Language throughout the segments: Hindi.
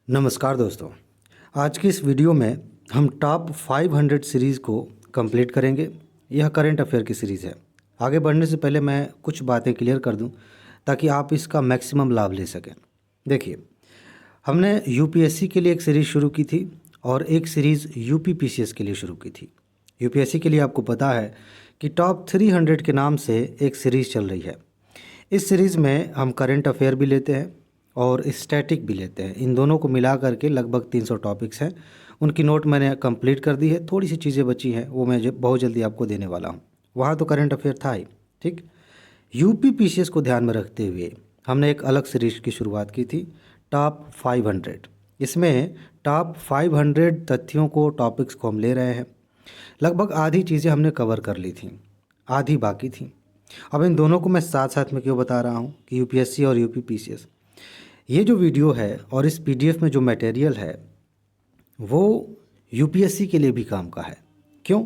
नमस्कार दोस्तों। आज की इस वीडियो में हम टॉप 500 सीरीज़ को कंप्लीट करेंगे। यह करंट अफेयर की सीरीज़ है। आगे बढ़ने से पहले मैं कुछ बातें क्लियर कर दूं ताकि आप इसका मैक्सिमम लाभ ले सकें। देखिए, हमने यूपीएससी के लिए एक सीरीज़ शुरू की थी और एक सीरीज़ यूपीपीसीएस के लिए शुरू की थी। यूपीएससी के लिए आपको पता है कि टॉप 300 के नाम से एक सीरीज़ चल रही है। इस सीरीज़ में हम करंट अफेयर भी लेते हैं और स्टैटिक भी लेते हैं। इन दोनों को मिला करके लगभग 300 टॉपिक्स हैं। उनकी नोट मैंने कंप्लीट कर दी है। थोड़ी सी चीज़ें बची हैं, वो मैं बहुत जल्दी आपको देने वाला हूँ। वहाँ तो करंट अफेयर था ही, ठीक। यूपी पीसीएस को ध्यान में रखते हुए हमने एक अलग सीरीज की शुरुआत की थी, टॉप 500। इसमें टॉप 500 तथ्यों को, टॉपिक्स को हम ले रहे हैं। लगभग आधी चीज़ें हमने कवर कर ली थी, आधी बाकी थी। अब इन दोनों को मैं साथ साथ में क्यों बता रहा हूँ कि यूपीएससी और यूपी पीसीएस, ये जो वीडियो है और इस पीडीएफ में जो मटेरियल है वो यूपीएससी के लिए भी काम का है। क्यों?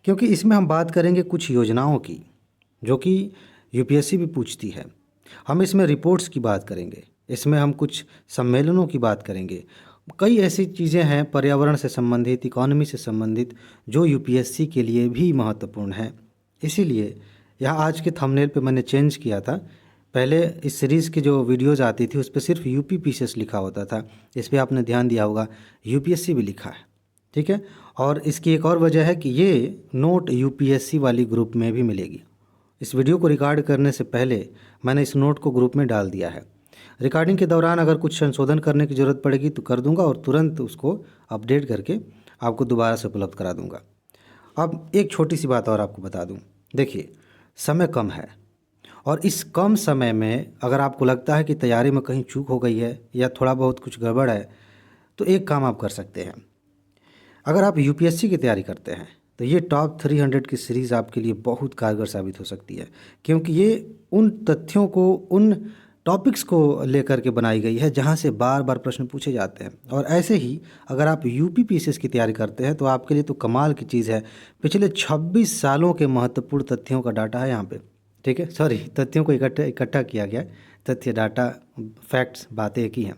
क्योंकि इसमें हम बात करेंगे कुछ योजनाओं की जो कि यूपीएससी भी पूछती है। हम इसमें रिपोर्ट्स की बात करेंगे, इसमें हम कुछ सम्मेलनों की बात करेंगे। कई ऐसी चीज़ें हैं पर्यावरण से संबंधित, इकोनॉमी से संबंधित, जो यूपीएससी के लिए भी महत्वपूर्ण है। इसीलिए यहाँ आज के थंबनेल पे मैंने चेंज किया था। पहले इस सीरीज़ की जो वीडियोज़ आती थी उस पर सिर्फ यूपी पीसीएस लिखा होता था। इस पर आपने ध्यान दिया होगा, यूपीएससी भी लिखा है, ठीक है। और इसकी एक और वजह है कि ये नोट यूपीएससी वाली ग्रुप में भी मिलेगी। इस वीडियो को रिकॉर्ड करने से पहले मैंने इस नोट को ग्रुप में डाल दिया है। रिकॉर्डिंग के दौरान अगर कुछ संशोधन करने की ज़रूरत पड़ेगी तो कर दूंगा और तुरंत उसको अपडेट करके आपको दोबारा से उपलब्ध करा दूंगा। अब एक छोटी सी बात और आपको बता दूं। देखिए, समय कम है और इस कम समय में अगर आपको लगता है कि तैयारी में कहीं चूक हो गई है या थोड़ा बहुत कुछ गड़बड़ है, तो एक काम आप कर सकते हैं। अगर आप यूपीएससी की तैयारी करते हैं तो ये टॉप 300 की सीरीज़ आपके लिए बहुत कारगर साबित हो सकती है, क्योंकि ये उन तथ्यों को, उन टॉपिक्स को लेकर के बनाई गई है जहाँ से बार बार प्रश्न पूछे जाते हैं। और ऐसे ही अगर आप यूपी पीसीएस की तैयारी करते हैं तो आपके लिए तो कमाल की चीज़ है। पिछले 26 सालों के महत्वपूर्ण तथ्यों का डाटा है यहाँ पे, ठीक है। सॉरी, तथ्यों को इकट्ठा किया गया है। तथ्य, डाटा, फैक्ट्स, बातें एक ही हैं।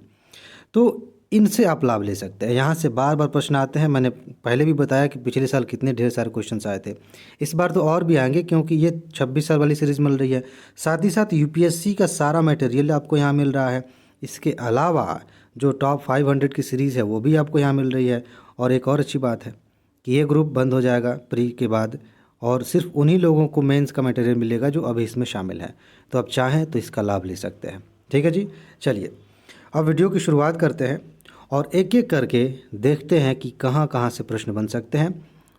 तो इनसे आप लाभ ले सकते हैं। यहाँ से बार बार प्रश्न आते हैं। मैंने पहले भी बताया कि पिछले साल कितने ढेर सारे क्वेश्चंस आए थे। इस बार तो और भी आएंगे, क्योंकि ये 26 साल वाली सीरीज़ मिल रही है। साथ ही साथ यूपीएससी का सारा मटेरियल आपको यहाँ मिल रहा है। इसके अलावा जो टॉप 500 की सीरीज़ है वो भी आपको यहाँ मिल रही है। और एक और अच्छी बात है कि ये ग्रुप बंद हो जाएगा प्री के बाद, और सिर्फ उन्हीं लोगों को मेंस का मटेरियल मिलेगा जो अभी इसमें शामिल है। तो आप चाहें तो इसका लाभ ले सकते हैं, ठीक है जी। चलिए अब वीडियो की शुरुआत करते हैं और एक एक करके देखते हैं कि कहाँ कहाँ से प्रश्न बन सकते हैं।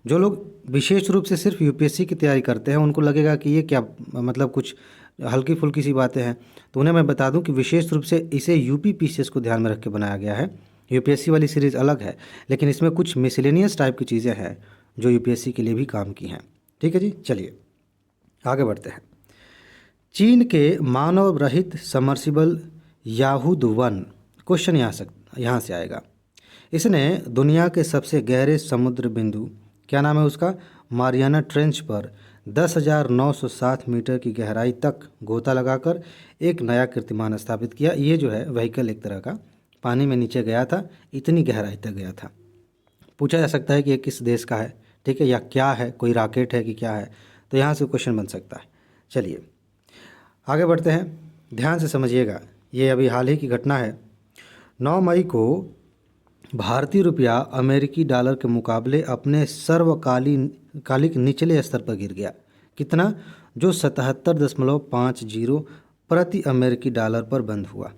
जो लोग विशेष रूप से सिर्फ यूपीएससी की तैयारी करते हैं उनको लगेगा कि ये क्या, मतलब कुछ हल्की फुल्की सी बातें हैं, तो उन्हें मैं बता दूं कि विशेष रूप से इसे यूपी पीसीएस को ध्यान में रख के बनाया गया है। यूपीएससी वाली सीरीज़ अलग है, लेकिन इसमें कुछ मिसलेनियस टाइप की चीज़ें हैं जो यूपीएससी के लिए भी काम की हैं, ठीक है जी। चलिए आगे बढ़ते हैं। चीन के मानव रहित समर्सिबल याहूद 1, क्वेश्चन यहाँ से आएगा। इसने दुनिया के सबसे गहरे समुद्र बिंदु, क्या नाम है उसका, मारियाना ट्रेंच पर 10,907 मीटर की गहराई तक गोता लगाकर एक नया कीर्तिमान स्थापित किया। ये जो है व्हीकल एक तरह का पानी में नीचे गया था, इतनी गहराई तक गया था। पूछा जा सकता है कि ये किस देश का है, ठीक है, या क्या है, कोई रॉकेट है कि क्या है, तो यहाँ से क्वेश्चन बन सकता है। चलिए आगे बढ़ते हैं, ध्यान से समझिएगा। ये अभी हाल ही की घटना है। 9 मई को भारतीय रुपया अमेरिकी डॉलर के मुकाबले अपने सर्वकालिक निचले स्तर पर गिर गया। कितना? जो 77.50 प्रति अमेरिकी डॉलर पर बंद हुआ।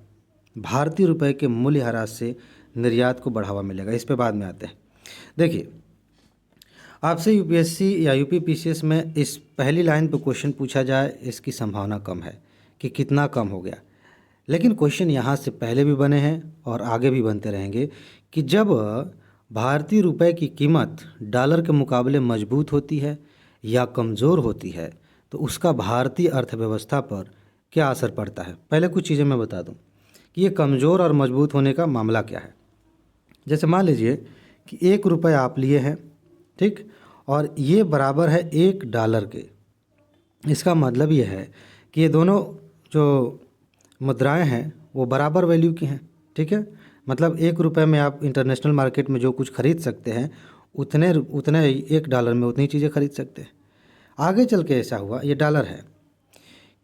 भारतीय रुपये के मूल्यह्रास से निर्यात को बढ़ावा मिलेगा, इस पे बाद में आते हैं। देखिए, आपसे यूपीएससी या यूपी पीसीएस में इस पहली लाइन पर क्वेश्चन पूछा जाए, इसकी संभावना कम है कि कितना कम हो गया। लेकिन क्वेश्चन यहाँ से पहले भी बने हैं और आगे भी बनते रहेंगे कि जब भारतीय रुपए की कीमत डॉलर के मुकाबले मजबूत होती है या कमज़ोर होती है तो उसका भारतीय अर्थव्यवस्था पर क्या असर पड़ता है। पहले कुछ चीज़ें मैं बता दूं कि ये कमज़ोर और मजबूत होने का मामला क्या है। जैसे मान लीजिए कि 1 रुपये आप लिए हैं, ठीक, और ये बराबर है $1 के। इसका मतलब ये है कि ये दोनों जो मुद्राएं हैं वो बराबर वैल्यू की हैं, ठीक है। मतलब 1 रुपये में आप इंटरनेशनल मार्केट में जो कुछ खरीद सकते हैं उतने उतने $1 में उतनी चीज़ें खरीद सकते हैं। आगे चल के ऐसा हुआ, ये डॉलर है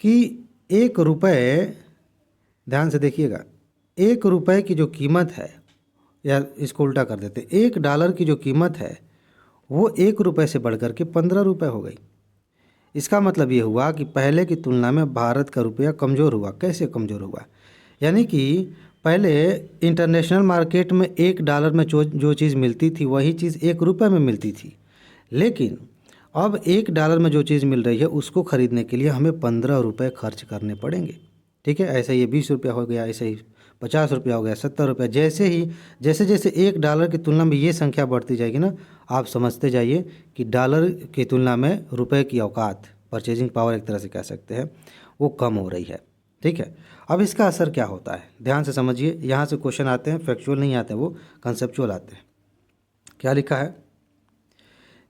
कि 1 रुपये, ध्यान से देखिएगा, 1 रुपये की जो कीमत है, या इसको उल्टा कर देते, $1 की जो कीमत है वो 1 रुपये से बढ़कर के 15 रुपये हो गई। इसका मतलब ये हुआ कि पहले की तुलना में भारत का रुपया कमज़ोर हुआ। कैसे कमज़ोर हुआ? यानी कि पहले इंटरनेशनल मार्केट में $1 में जो चीज़ मिलती थी वही चीज़ 1 रुपये में मिलती थी, लेकिन अब $1 में जो चीज़ मिल रही है उसको ख़रीदने के लिए हमें 15 रुपये खर्च करने पड़ेंगे। ठीक है, ऐसे ही 20 रुपया हो गया, ऐसे ही 50 रुपया हो गया, 70 रुपया, जैसे जैसे $1 की तुलना में ये संख्या बढ़ती जाएगी ना, आप समझते जाइए कि डॉलर की तुलना में रुपए की औकात, परचेजिंग पावर एक तरह से कह सकते हैं, वो कम हो रही है। ठीक है, अब इसका असर क्या होता है ध्यान से समझिए। यहाँ से क्वेश्चन आते हैं, फैक्चुअल नहीं आते, वो कंसेप्चुअल आते हैं। क्या लिखा है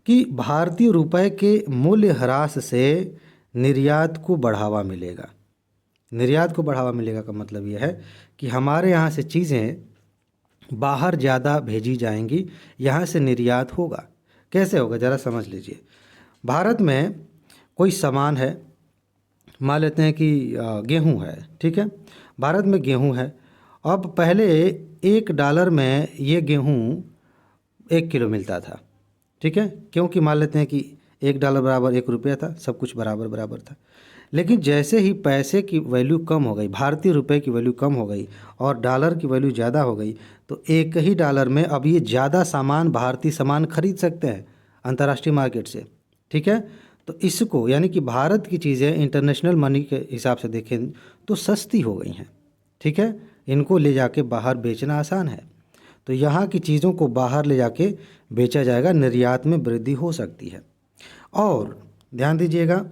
कि भारतीय रुपए के मूल्य ह्रास से निर्यात को बढ़ावा मिलेगा। निर्यात को बढ़ावा मिलेगा का मतलब यह है कि हमारे यहाँ से चीज़ें बाहर ज़्यादा भेजी जाएंगी, यहाँ से निर्यात होगा। कैसे होगा ज़रा समझ लीजिए। भारत में कोई सामान है, मान लेते हैं कि गेहूँ है, ठीक है, भारत में गेहूँ है। अब पहले $1 में ये गेहूँ 1 किलो मिलता था, ठीक है, क्योंकि मान लेते हैं कि $1 बराबर 1 रुपया था, सब कुछ बराबर बराबर था। लेकिन जैसे ही पैसे की वैल्यू कम हो गई, भारतीय रुपए की वैल्यू कम हो गई और डॉलर की वैल्यू ज़्यादा हो गई, तो एक ही डॉलर में अब ये ज़्यादा सामान, भारतीय सामान खरीद सकते हैं अंतर्राष्ट्रीय मार्केट से। ठीक है, तो इसको यानी कि भारत की चीज़ें इंटरनेशनल मनी के हिसाब से देखें तो सस्ती हो गई हैं। ठीक है, इनको ले जाके बाहर बेचना आसान है, तो यहाँ की चीज़ों को बाहर ले जाके बेचा जाएगा, निर्यात में वृद्धि हो सकती है। और ध्यान दीजिएगा,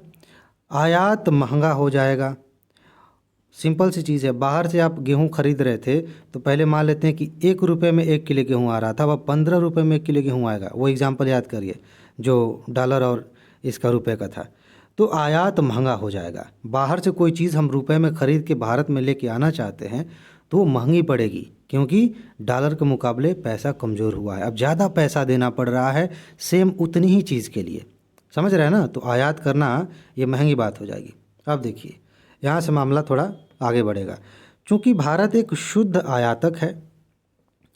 आयात महंगा हो जाएगा। सिंपल सी चीज़ है, बाहर से आप गेहूं खरीद रहे थे तो पहले मान लेते हैं कि 1 रुपये में 1 किलो गेहूं आ रहा था, अब 15 रुपये में 1 किलो गेहूं आएगा। वो एग्जांपल याद करिए जो डॉलर और इसका रुपए का था। तो आयात महंगा हो जाएगा। बाहर से कोई चीज़ हम रुपए में ख़रीद के भारत में लेके आना चाहते हैं तो वो महंगी पड़ेगी, क्योंकि डॉलर के मुकाबले पैसा कमज़ोर हुआ है। अब ज़्यादा पैसा देना पड़ रहा है सेम उतनी ही चीज़ के लिए, समझ रहे हैं ना। तो आयात करना ये महंगी बात हो जाएगी। अब देखिए यहाँ से मामला थोड़ा आगे बढ़ेगा। चूँकि भारत एक शुद्ध आयातक है,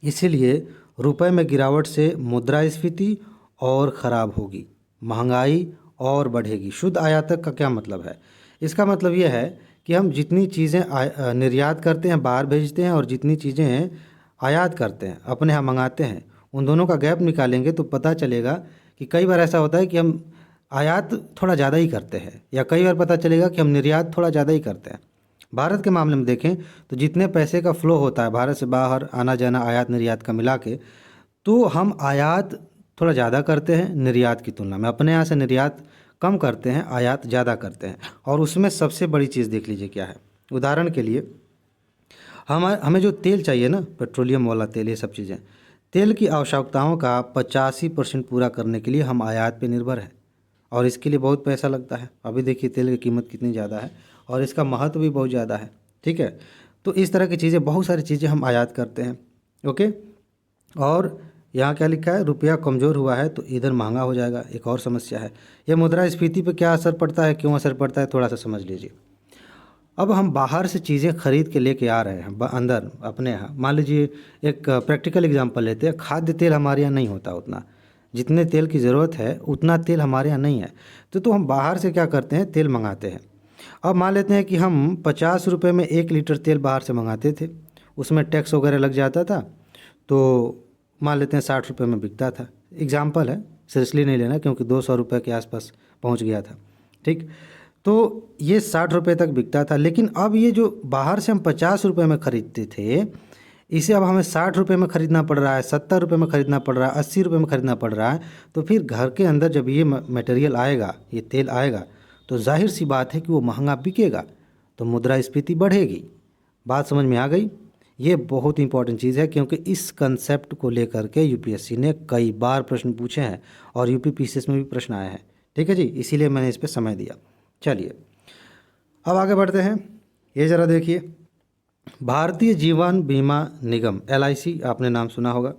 इसीलिए रुपए में गिरावट से मुद्रास्फीति और ख़राब होगी, महंगाई और बढ़ेगी। शुद्ध आयातक का क्या मतलब है? इसका मतलब यह है कि हम जितनी चीज़ें निर्यात करते हैं, बाहर भेजते हैं, और जितनी चीज़ें आयात करते हैं, अपने यहाँ मंगाते हैं, उन दोनों का गैप निकालेंगे तो पता चलेगा कि कई बार ऐसा होता है कि हम आयात थोड़ा ज़्यादा ही करते हैं, या कई बार पता चलेगा कि हम निर्यात थोड़ा ज़्यादा ही करते हैं। भारत के मामले में देखें तो जितने पैसे का फ्लो होता है भारत से बाहर आना जाना, आयात निर्यात का मिला के, तो हम आयात थोड़ा ज़्यादा करते हैं निर्यात की तुलना में। अपने यहाँ से निर्यात कम करते हैं, आयात ज़्यादा करते हैं। और उसमें सबसे बड़ी चीज़ देख लीजिए क्या है। उदाहरण के लिए हमें जो तेल चाहिए ना, पेट्रोलियम वाला तेल, ये सब चीज़ें, तेल की आवश्यकताओं का 85% पूरा करने के लिए हम आयात पे निर्भर हैं, और इसके लिए बहुत पैसा लगता है। अभी देखिए तेल की कीमत कितनी ज़्यादा है और इसका महत्व भी बहुत ज़्यादा है। ठीक है, तो इस तरह की चीज़ें, बहुत सारी चीज़ें हम आयात करते हैं। ओके, और यहाँ क्या लिखा है, रुपया कमज़ोर हुआ है तो इधर महंगा हो जाएगा। एक और समस्या है, यह मुद्रास्फीति पे क्या असर पड़ता है, क्यों असर पड़ता है, थोड़ा सा समझ लीजिए। अब हम बाहर से चीज़ें खरीद के लेके आ रहे हैं अंदर अपने यहाँ। मान लीजिए एक प्रैक्टिकल एग्जांपल लेते हैं, खाद्य तेल हमारे यहाँ नहीं होता उतना, जितने तेल की ज़रूरत है उतना तेल हमारे यहाँ नहीं है, तो हम बाहर से क्या करते हैं, तेल मंगाते हैं। अब मान लेते हैं कि हम 50 रुपये में 1 लीटर तेल बाहर से मंगाते थे, उसमें टैक्स वगैरह लग जाता था, तो मान लेते हैं 60 रुपये में बिकता था। एग्जाम्पल है, सीरियसली नहीं लेना, क्योंकि 200 रुपये के आसपास पहुंच गया था। ठीक, तो ये 60 रुपये तक बिकता था। लेकिन अब ये जो बाहर से हम 50 रुपये में ख़रीदते थे, इसे अब हमें 60 रुपये में ख़रीदना पड़ रहा है, 70 रुपये में ख़रीदना पड़ रहा है, 80 रुपये में ख़रीदना पड़ रहा है। तो फिर घर के अंदर जब ये मटेरियल आएगा, ये तेल आएगा, तो जाहिर सी बात है कि वो महंगा बिकेगा, तो मुद्रास्फीति बढ़ेगी। बात समझ में आ गई? ये बहुत इंपॉर्टेंट चीज़ है, क्योंकि इस कंसेप्ट को लेकर के यूपीएससी ने कई बार प्रश्न पूछे हैं और यूपी पीसीएस में भी प्रश्न आए हैं। ठीक है जी, इसीलिए मैंने इस पर समय दिया। चलिए अब आगे बढ़ते हैं। ये ज़रा देखिए, भारतीय जीवन बीमा निगम LIC आपने नाम सुना होगा,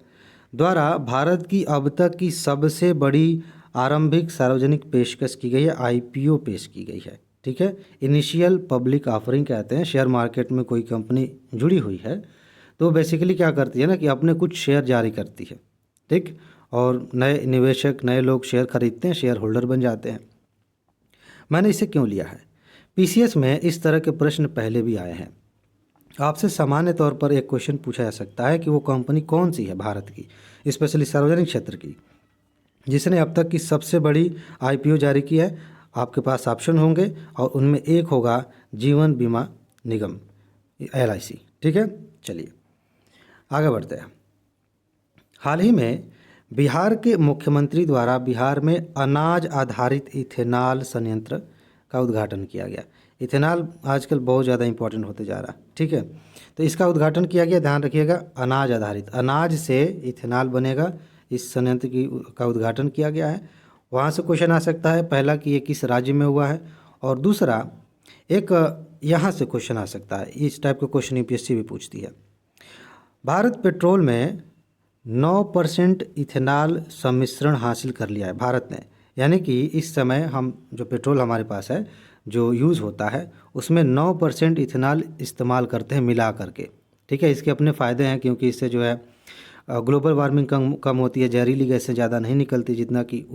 द्वारा भारत की अब तक की सबसे बड़ी आरंभिक सार्वजनिक पेशकश की गई है, IPO पेश की गई है। ठीक है, इनिशियल पब्लिक ऑफरिंग कहते हैं। शेयर मार्केट में कोई कंपनी जुड़ी हुई है तो बेसिकली क्या करती है ना कि अपने कुछ शेयर जारी करती है। ठीक, और नए निवेशक, नए लोग शेयर खरीदते हैं, शेयर होल्डर बन जाते हैं। मैंने इसे क्यों लिया है? PCS में इस तरह के प्रश्न पहले भी आए हैं। आपसे सामान्य तौर पर एक क्वेश्चन पूछा जा सकता है कि वो कंपनी कौन सी है भारत की, स्पेशली सार्वजनिक क्षेत्र की, जिसने अब तक की सबसे बड़ी IPO जारी की है। आपके पास ऑप्शन होंगे और उनमें एक होगा जीवन बीमा निगम LIC। ठीक है, चलिए आगे बढ़ते हैं। हाल ही में बिहार के मुख्यमंत्री द्वारा बिहार में अनाज आधारित इथेनॉल संयंत्र का उद्घाटन किया गया। इथेनॉल आजकल बहुत ज़्यादा इंपॉर्टेंट होते जा रहा है। ठीक है, तो इसका उद्घाटन किया गया, ध्यान रखिएगा, अनाज आधारित, अनाज से इथेनॉल बनेगा, इस संयंत्र का उद्घाटन किया गया है। वहाँ से क्वेश्चन आ सकता है, पहला कि ये किस राज्य में हुआ है, और दूसरा एक यहाँ से क्वेश्चन आ सकता है। इस टाइप का क्वेश्चन UPSC भी पूछती है। भारत पेट्रोल में 9% इथेनॉल सम्मिश्रण हासिल कर लिया है भारत ने, यानी कि इस समय हम जो पेट्रोल हमारे पास है जो यूज़ होता है उसमें 9% इथेनॉल इस्तेमाल करते हैं मिला करके। ठीक है, इसके अपने फ़ायदे हैं क्योंकि इससे जो है ग्लोबल वार्मिंग कम होती है, जहरीली गैसें ज़्यादा नहीं निकलती जितना कि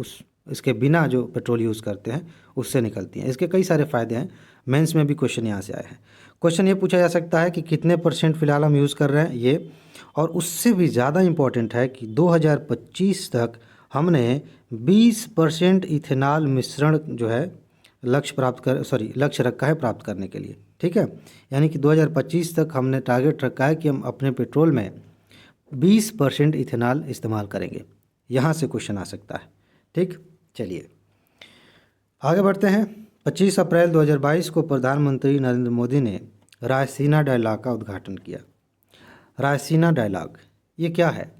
इसके बिना जो पेट्रोल यूज़ करते हैं उससे निकलती हैं। इसके कई सारे फ़ायदे हैं। मेंस में भी क्वेश्चन यहाँ से आए हैं। क्वेश्चन ये पूछा जा सकता है कि कितने % फ़िलहाल हम यूज़ कर रहे हैं ये, और उससे भी ज़्यादा इम्पोर्टेंट है कि 2025 तक हमने 20% इथेनॉल मिश्रण जो है लक्ष्य रखा है प्राप्त करने के लिए। ठीक है, यानी कि 2025 तक हमने टारगेट रखा है कि हम अपने पेट्रोल में 20% इथेनॉल इस्तेमाल करेंगे। यहाँ से क्वेश्चन आ सकता है। ठीक, चलिए आगे बढ़ते हैं। 25 अप्रैल 2022 को प्रधानमंत्री नरेंद्र मोदी ने रायसीना डायलॉग का उद्घाटन किया। रायसीना डायलॉग ये क्या है?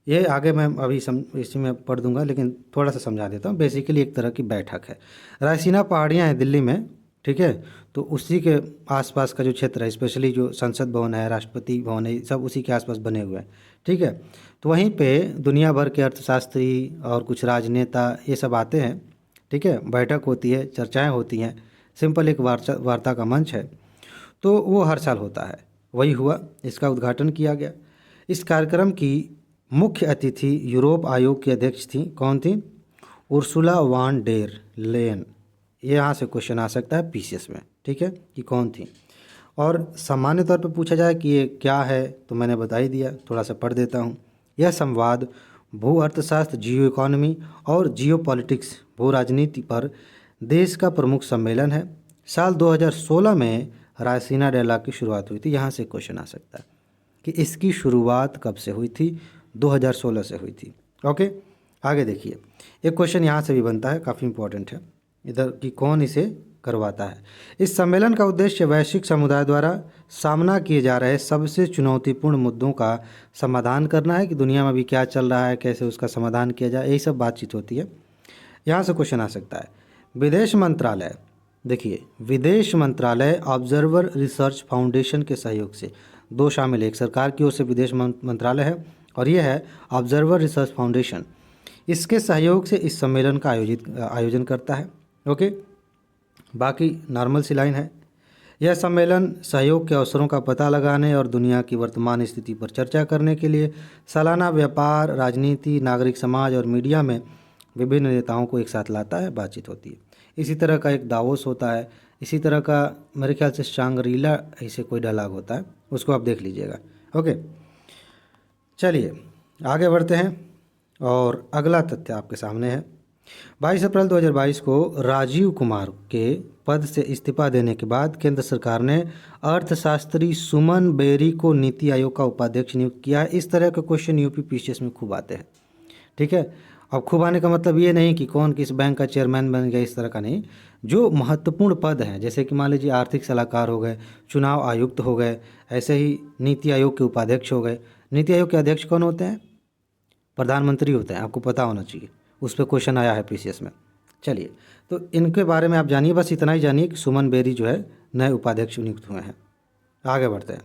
ये आगे मैं अभी इसी में पढ़ दूंगा, लेकिन थोड़ा सा समझा देता हूँ। बेसिकली एक तरह की बैठक है। रायसीना पहाड़ियाँ हैं दिल्ली में, ठीक है, तो उसी के आसपास का जो क्षेत्र है, स्पेशली जो संसद भवन है, राष्ट्रपति भवन है, सब उसी के आसपास बने हुए हैं। ठीक है, तो वहीं पे दुनिया भर के अर्थशास्त्री और कुछ राजनेता ये सब आते हैं। ठीक है, बैठक होती है, चर्चाएँ होती हैं, सिंपल एक वार्ता का मंच है। तो वो हर साल होता है, वही हुआ, इसका उद्घाटन किया गया। इस कार्यक्रम की मुख्य अतिथि यूरोप आयोग की अध्यक्ष थी। कौन थी? Ursula van der Leyen. ये यहाँ से क्वेश्चन आ सकता है PCS में। ठीक है, कि कौन थी। और सामान्य तौर पर पूछा जाए कि ये क्या है तो मैंने बता ही दिया, थोड़ा सा पढ़ देता हूँ। यह संवाद भू अर्थशास्त्र, जियो इकोनॉमी और जियो पॉलिटिक्स, भू राजनीति पर देश का प्रमुख सम्मेलन है। साल 2016 में रायसीना डायलॉग की शुरुआत हुई थी। यहाँ से क्वेश्चन आ सकता है कि इसकी शुरुआत कब से हुई थी? 2016 से हुई थी। ओके, आगे देखिए, एक क्वेश्चन यहाँ से भी बनता है, काफ़ी इंपॉर्टेंट है इधर, कि कौन इसे करवाता है। इस सम्मेलन का उद्देश्य वैश्विक समुदाय द्वारा सामना किए जा रहे सबसे चुनौतीपूर्ण मुद्दों का समाधान करना है, कि दुनिया में अभी क्या चल रहा है, कैसे उसका समाधान किया जाए, यही सब बातचीत होती है। यहाँ से क्वेश्चन आ सकता है। विदेश मंत्रालय, देखिए, विदेश मंत्रालय ऑब्जर्वर रिसर्च फाउंडेशन के सहयोग से, दो शामिल है, एक सरकार की ओर से विदेश मंत्रालय है और ये है ऑब्जर्वर रिसर्च फाउंडेशन। इसके सहयोग से इस सम्मेलन का आयोजन करता है। ओके, बाकी नॉर्मल सी लाइन है। यह सम्मेलन सहयोग के अवसरों का पता लगाने और दुनिया की वर्तमान स्थिति पर चर्चा करने के लिए सालाना व्यापार, राजनीति, नागरिक समाज और मीडिया में विभिन्न नेताओं को एक साथ लाता है, बातचीत होती है। इसी तरह का एक दावोस होता है, इसी तरह का मेरे ख्याल से शांग्रीला ऐसे कोई डायलॉग होता है, उसको आप देख लीजिएगा। ओके, चलिए आगे बढ़ते हैं और अगला तथ्य आपके सामने है। 22 अप्रैल 2022 को राजीव कुमार के पद से इस्तीफा देने के बाद केंद्र सरकार ने अर्थशास्त्री सुमन बेरी को नीति आयोग का उपाध्यक्ष नियुक्त किया है। इस तरह के क्वेश्चन UP PCS में खूब आते हैं। ठीक है, अब खूब आने का मतलब ये नहीं कि कौन किस बैंक का चेयरमैन बन गया, इस तरह का नहीं। जो महत्वपूर्ण पद हैं, जैसे कि मान लीजिए आर्थिक सलाहकार हो गए, चुनाव आयुक्त हो गए, ऐसे ही नीति आयोग के उपाध्यक्ष हो गए। नीति आयोग के अध्यक्ष कौन होते हैं? प्रधानमंत्री होते हैं, आपको पता होना चाहिए, उस पर क्वेश्चन आया है PCS में। चलिए, तो इनके बारे में आप जानिए, बस इतना ही जानिए कि सुमन बेरी जो है नए उपाध्यक्ष नियुक्त हुए हैं। आगे बढ़ते हैं।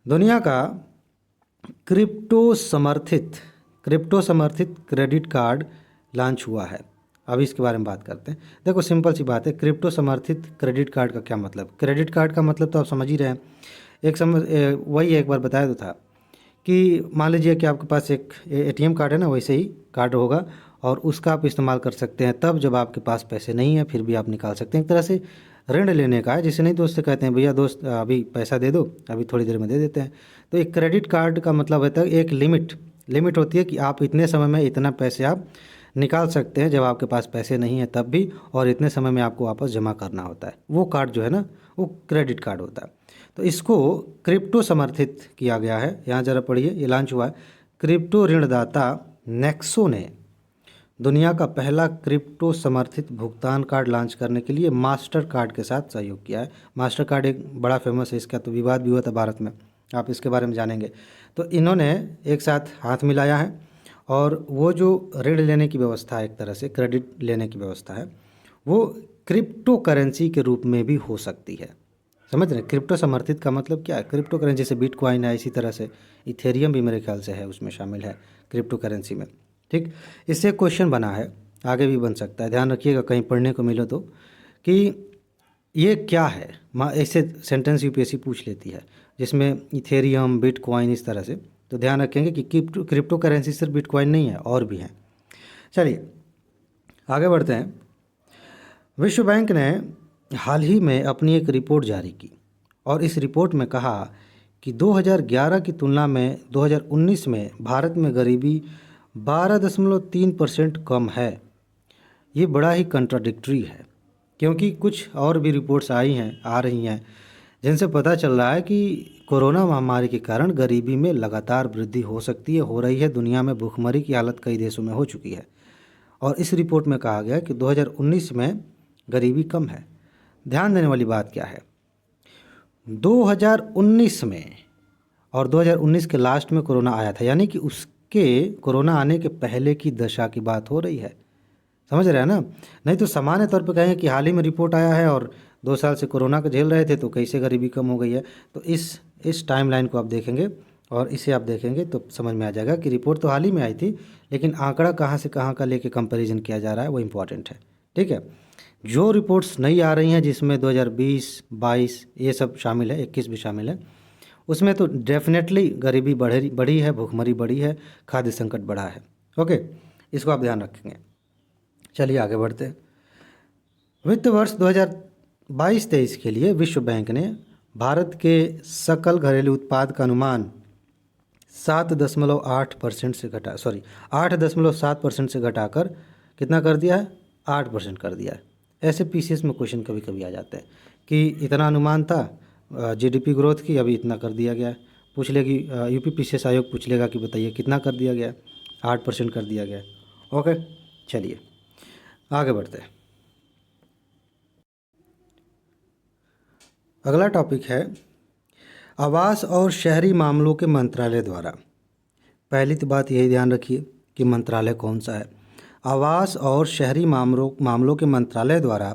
दुनिया का क्रिप्टो समर्थित क्रेडिट कार्ड लॉन्च हुआ है। अभी इसके बारे में बात करते हैं। देखो सिंपल सी बात है, क्रिप्टो समर्थित क्रेडिट कार्ड का क्या मतलब। क्रेडिट कार्ड का मतलब तो आप समझ ही रहे हैं। वही एक बार बताया तो था कि मान लीजिए कि आपके पास एक एटीएम कार्ड है ना, वैसे ही कार्ड होगा और उसका आप इस्तेमाल कर सकते हैं तब जब आपके पास पैसे नहीं है, फिर भी आप निकाल सकते हैं। एक तरह से ऋण लेने का है, जिसे नहीं दोस्त से कहते हैं भैया दोस्त अभी पैसा दे दो, अभी थोड़ी देर में दे देते हैं। तो एक क्रेडिट कार्ड का मतलब होता है एक लिमिट होती है कि आप इतने समय में इतना पैसे आप निकाल सकते हैं जब आपके पास पैसे नहीं है तब भी, और इतने समय में आपको वापस जमा करना होता है। वो कार्ड जो है ना, वो क्रेडिट कार्ड होता है। तो इसको क्रिप्टो समर्थित किया गया है। यहाँ ज़रा पढ़िए, ये लॉन्च हुआ है। क्रिप्टो ऋणदाता नेक्सो ने दुनिया का पहला क्रिप्टो समर्थित भुगतान कार्ड लॉन्च करने के लिए मास्टर कार्ड के साथ सहयोग किया है। मास्टर कार्ड एक बड़ा फेमस है, इसका तो विवाद भी हुआ था भारत में, आप इसके बारे में जानेंगे। तो इन्होंने एक साथ हाथ मिलाया है और वो जो ऋण लेने की व्यवस्था है, एक तरह से क्रेडिट लेने की व्यवस्था है, वो क्रिप्टो करेंसी के रूप में भी हो सकती है। समझ रहे हैं? क्रिप्टो समर्थित का मतलब क्या है? क्रिप्टो करेंसी जैसे बिटकॉइन है, इसी तरह से इथेरियम भी मेरे ख्याल से है, उसमें शामिल है क्रिप्टो करेंसी में। ठीक, इससे क्वेश्चन बना है, आगे भी बन सकता है, ध्यान रखिएगा कहीं पढ़ने को मिले तो, कि ये क्या है। ऐसे सेंटेंस यूपीएससी पूछ लेती है जिसमें इथेरियम, बिटकॉइन, इस तरह से। तो ध्यान रखेंगे कि क्रिप्टो करेंसी सिर्फ बिटकॉइन नहीं है, और भी हैं। चलिए आगे बढ़ते हैं। विश्व बैंक ने हाल ही में अपनी एक रिपोर्ट जारी की और इस रिपोर्ट में कहा कि 2011 की तुलना में 2019 में भारत में गरीबी 12.3% कम है। ये बड़ा ही कंट्राडिक्टरी है, क्योंकि कुछ और भी रिपोर्ट्स आ रही हैं जिनसे पता चल रहा है कि कोरोना महामारी के कारण गरीबी में लगातार वृद्धि हो सकती है, हो रही है। दुनिया में भूखमरी की हालत कई देशों में हो चुकी है और इस रिपोर्ट में कहा गया कि 2019 में गरीबी कम है। ध्यान देने वाली बात क्या है, 2019 में और 2019 के लास्ट में कोरोना आया था, यानी कि उसके कोरोना आने के पहले की दशा की बात हो रही है। समझ रहे हैं ना? नहीं तो सामान्य तौर पर कहेंगे कि हाल ही में रिपोर्ट आया है और 2 साल से कोरोना का झेल रहे थे तो कैसे गरीबी कम हो गई है। तो इस टाइमलाइन को आप देखेंगे और इसे आप देखेंगे तो समझ में आ जाएगा कि रिपोर्ट तो हाल ही में आई थी, लेकिन आंकड़ा कहाँ से कहाँ का लेके कंपैरिजन किया जा रहा है वो इम्पॉर्टेंट है। ठीक है, जो रिपोर्ट्स नई आ रही हैं जिसमें 2020, 22 ये सब शामिल है, 21 भी शामिल है, उसमें तो डेफिनेटली गरीबी बढ़ी है, भूखमरी बढ़ी है, खाद्य संकट बढ़ा है। ओके, इसको आप ध्यान रखेंगे। चलिए आगे बढ़ते हैं। वित्त वर्ष 2022-23 के लिए विश्व बैंक ने भारत के सकल घरेलू उत्पाद का अनुमान 8.7% से घटाकर कितना कर दिया है? 8% कर दिया है। ऐसे पीसीएस में क्वेश्चन कभी कभी आ जाते हैं कि इतना अनुमान था जीडीपी ग्रोथ की, अभी इतना कर दिया गया है। पूछ लेगी यूपी पीसीएस आयोग पूछ लेगा कि बताइए कितना कर दिया गया है? 8% कर दिया गया है। ओके, चलिए आगे बढ़ते हैं। अगला टॉपिक है आवास और शहरी मामलों के मंत्रालय द्वारा। पहली तो बात यही ध्यान रखिए कि मंत्रालय कौन सा है। आवास और शहरी मामलों के मंत्रालय द्वारा